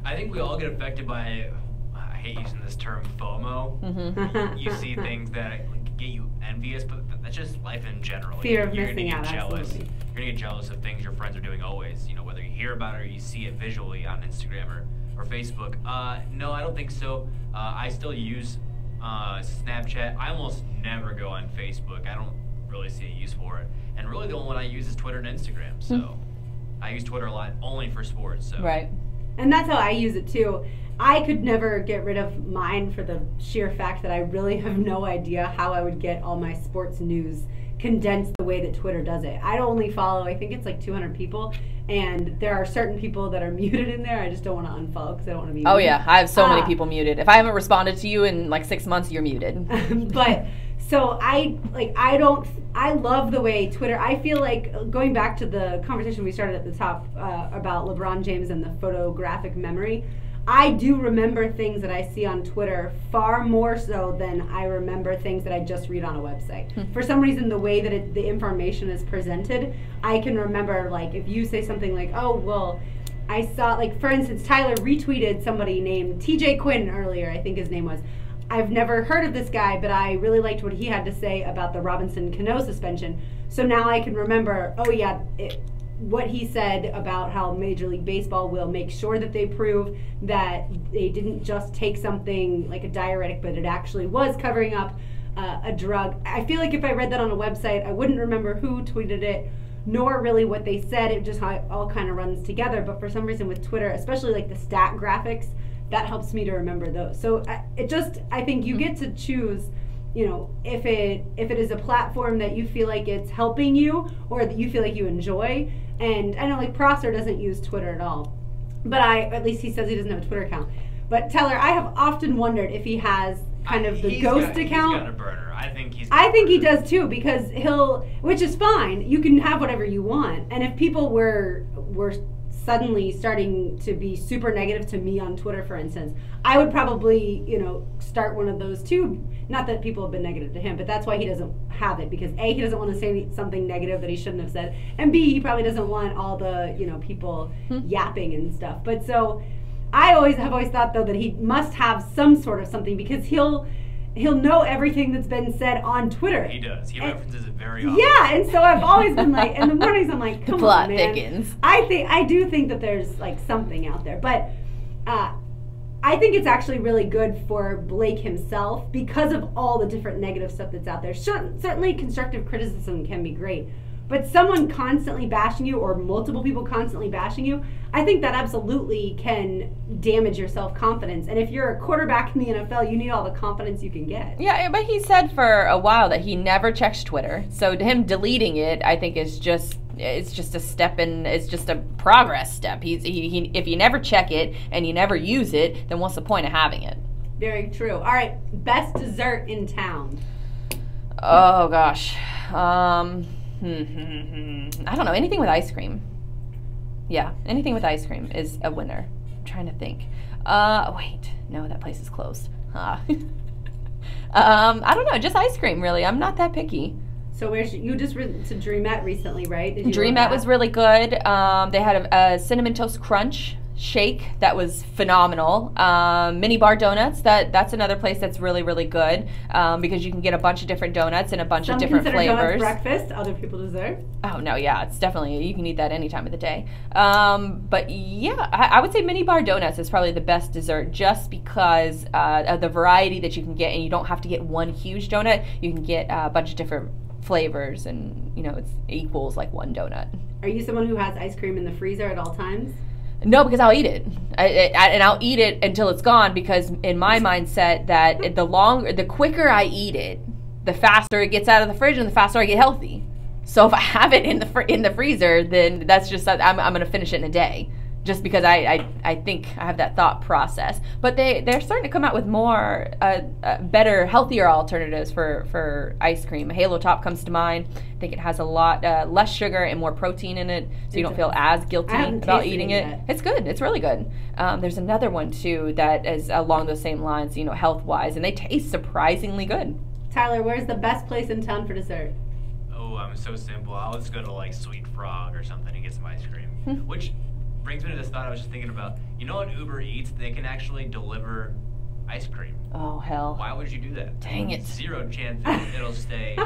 I think we all get affected by, I hate using this term, FOMO. Mm-hmm. You see things that get you envious, but that's just life in general. Fear of You're missing gonna out, get jealous. absolutely. You're gonna get jealous of things your friends are doing always. Whether you hear about it or you see it visually on Instagram or Facebook. No, I don't think so. I still use Snapchat. I almost never go on Facebook. I don't really see a use for it. And really the only one I use is Twitter and Instagram. So I use Twitter a lot only for sports. So. Right. And that's how I use it too. I could never get rid of mine for the sheer fact that I really have no idea how I would get all my sports news condensed the way that Twitter does it. I only follow, I think it's like 200 people, and there are certain people that are muted in there. I just don't want to unfollow because I don't want to be muted. Oh yeah, I have so many people muted. If I haven't responded to you in like 6 months, you're muted. But so I love the way Twitter, I feel like, going back to the conversation we started at the top about LeBron James and the photographic memory, I do remember things that I see on Twitter far more so than I remember things that I just read on a website. For some reason, the way that the information is presented, I can remember, like, if you say something like, oh, well, I saw, like, for instance, Tyler retweeted somebody named TJ Quinn earlier, I think his name was. I've never heard of this guy, but I really liked what he had to say about the Robinson Cano suspension. So now I can remember, oh yeah, what he said about how Major League Baseball will make sure that they prove that they didn't just take something like a diuretic, but it actually was covering up a drug. I feel like if I read that on a website, I wouldn't remember who tweeted it, nor really what they said. It just all kind of runs together. But for some reason with Twitter, especially like the stat graphics, that helps me to remember those. So I think you get to choose, if it is a platform that you feel like it's helping you or that you feel like you enjoy. And I know like Prosser doesn't use Twitter at all, but at least he says he doesn't have a Twitter account. But Tyler, I have often wondered if he has kind of the ghost account. He's got a burner. I think he does too, because which is fine. You can have whatever you want. And if people were suddenly starting to be super negative to me on Twitter, for instance, I would probably, start one of those too. Not that people have been negative to him, but that's why he doesn't have it, because A, he doesn't want to say something negative that he shouldn't have said, and B, he probably doesn't want all the, people yapping and stuff. But so I have always thought though that he must have some sort of something, because he'll know everything that's been said on Twitter. He does. He references it very often. Yeah, and so I've always been like, in the mornings I'm like, come plot on, man. thickens. I do think that there's like something out there, but I think it's actually really good for Blake himself because of all the different negative stuff that's out there. Certainly constructive criticism can be great, But someone constantly bashing you or multiple people constantly bashing you, I think that absolutely can damage your self-confidence. And if you're a quarterback in the NFL, you need all the confidence you can get. Yeah, but he said for a while that he never checks Twitter. So him deleting it, I think, is just a step in. It's just a progress step. If you never check it and you never use it, then what's the point of having it? Very true. All right, best dessert in town. Oh gosh, I don't know. Anything with ice cream. Yeah, anything with ice cream is a winner. I'm trying to think. Wait, no, that place is closed. I don't know, just ice cream, really. I'm not that picky. So you just went to Dreamette recently, right? Dreamette was really good. They had a cinnamon toast crunch shake that was phenomenal. Mini bar donuts, that's another place that's really, really good because you can get a bunch of different donuts and a bunch of different flavors. Donuts breakfast, other people dessert. Oh no, yeah, it's definitely, you can eat that any time of the day. But yeah, I would say mini bar donuts is probably the best dessert just because of the variety that you can get, and you don't have to get one huge donut. You can get a bunch of different flavors, and it equals like one donut. Are you someone who has ice cream in the freezer at all times? No, because I'll eat it, and I'll eat it until it's gone. Because in my mindset, that the quicker I eat it, the faster it gets out of the fridge, and the faster I get healthy. So if I have it in the freezer, then that's just I'm gonna finish it in a day, just because I think I have that thought process. But they're starting to come out with more better, healthier alternatives for ice cream. Halo Top comes to mind. I think it has a lot less sugar and more protein in it, so you don't feel as guilty about eating it. It's good. It's really good. There's another one too that is along those same lines, health wise, and they taste surprisingly good. Tyler, where's the best place in town for dessert? Oh, so simple. I'll just go to like Sweet Frog or something and get some ice cream, which brings me to this thought I was just thinking about. On Uber Eats, they can actually deliver ice cream. Oh, hell. Why would you do that? Dang it. 0 chance it'll stay.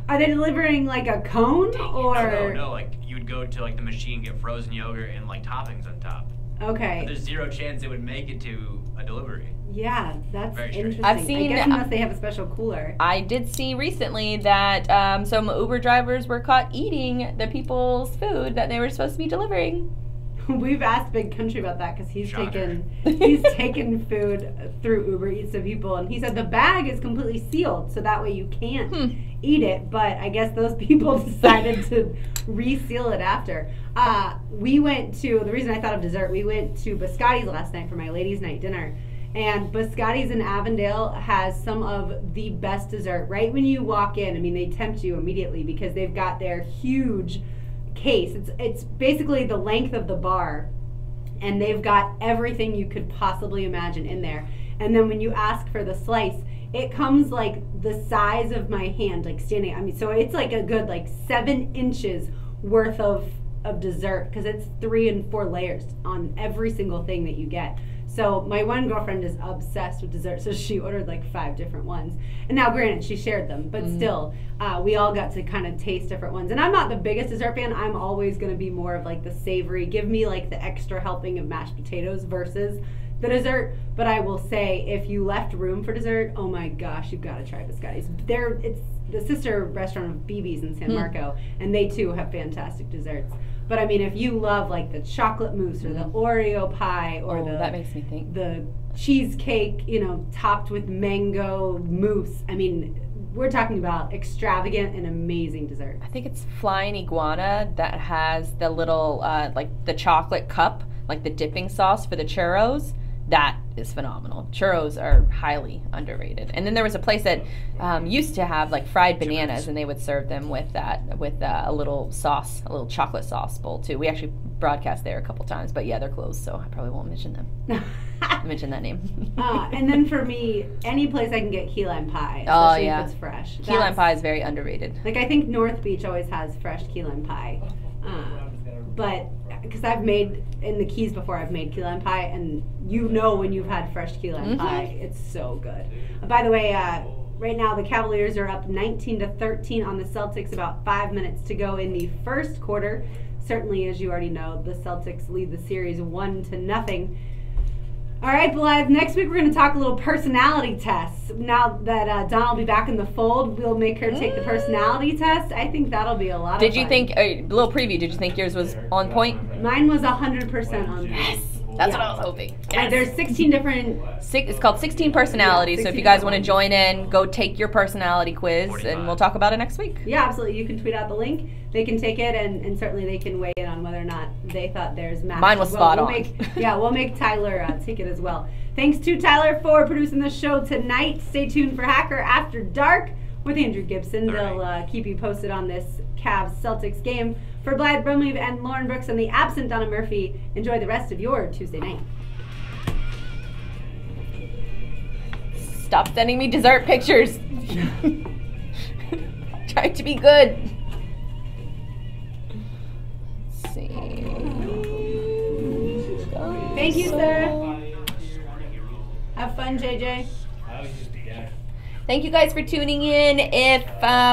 Are they delivering like a cone or? No, like you would go to like the machine, get frozen yogurt and like toppings on top. Okay. But there's 0 chance it would make it to a delivery. Yeah, that's interesting. I've seen, I guess unless they have a special cooler. I did see recently that some Uber drivers were caught eating the people's food that they were supposed to be delivering. We've asked Big Country about that because he's taken food through Uber Eats to people, and he said the bag is completely sealed, so that way you can't eat it. But I guess those people decided to reseal it after. We went to, the reason I thought of dessert, we went to Biscotti's last night for my ladies' night dinner. And Biscotti's in Avondale has some of the best dessert. Right when you walk in, they tempt you immediately because they've got their huge case. It's basically the length of the bar, and they've got everything you could possibly imagine in there. And then when you ask for the slice, it comes like the size of my hand, like standing. So it's like a good 7 inches worth of dessert because it's 3 and 4 layers on every single thing that you get. So my one girlfriend is obsessed with dessert, so she ordered 5 different ones. And now granted, she shared them, but still, we all got to kind of taste different ones. And I'm not the biggest dessert fan. I'm always going to be more of the savory. Give me the extra helping of mashed potatoes versus the dessert. But I will say, if you left room for dessert, oh my gosh, you've got to try Biscotti's. It's the sister restaurant of BB's in San Marco, and they too have fantastic desserts. But if you love the chocolate mousse or the Oreo pie or that makes me think, the cheesecake, topped with mango mousse. We're talking about extravagant and amazing dessert. I think it's Flying Iguana that has the little the chocolate cup, the dipping sauce for the churros. That is phenomenal. Churros are highly underrated. And then there was a place that used to have fried bananas, and they would serve them with a little sauce, a little chocolate sauce bowl too. We actually broadcast there a couple times, but yeah, they're closed, so I probably won't mention them. Mention that name. And then for me, any place I can get key lime pie, especially if it's fresh. Key lime pie is very underrated. I think North Beach always has fresh key lime pie. But because I've made in the Keys before, I've made key lime pie, and when you've had fresh key lime pie, it's so good. By the way, right now the Cavaliers are up 19-13 on the Celtics. About 5 minutes to go in the first quarter. Certainly, as you already know, the Celtics lead the series 1-0. All right, Blythe. Next week we're going to talk a little personality tests. Now that Donna will be back in the fold, we'll make her take the personality test. I think that'll be a lot of fun. Did you think, a little preview, did you think yours was on point? Mine was 100% on point. Yes. That's what I was hoping. Yes. There's 16 different... It's called 16 Personalities, so if you guys want to join in, go take your personality quiz, 45. and we'll talk about it next week. Yeah, absolutely. You can tweet out the link. They can take it, and certainly they can weigh in on whether or not they thought theirs matched. Mine was spot on. We'll make Tyler take it as well. Thanks to Tyler for producing the show tonight. Stay tuned for Hacker After Dark with Andrew Gibson. They'll keep you posted on this Cavs-Celtics game. For Blythe Brumleve and Lauren Brooks and the absent Donna Murphy, enjoy the rest of your Tuesday night. Stop sending me dessert pictures. Try to be good. Let's see. Thank you, sir. Have fun, JJ. Thank you guys for tuning in. If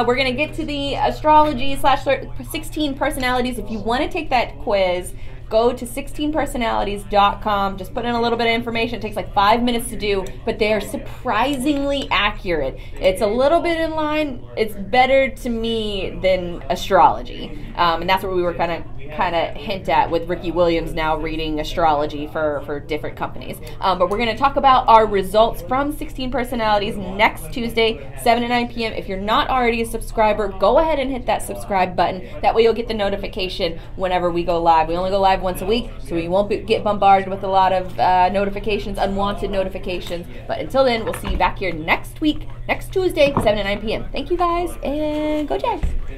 we're going to get to the astrology / 16 personalities, if you want to take that quiz, go to 16personalities.com. Just put in a little bit of information. It takes like 5 minutes to do, but they are surprisingly accurate. It's a little bit in line. It's better to me than astrology. And that's what we were kind of hint at with Ricky Williams now reading astrology for different companies. But we're going to talk about our results from 16 Personalities next Tuesday, 7 to 9 p.m. If you're not already a subscriber, go ahead and hit that subscribe button. That way you'll get the notification whenever we go live. We only go live once a week, so you won't get bombarded with a lot of notifications, unwanted notifications. But until then, we'll see you back here next week, next Tuesday, 7 to 9 p.m. Thank you guys, and go Jags!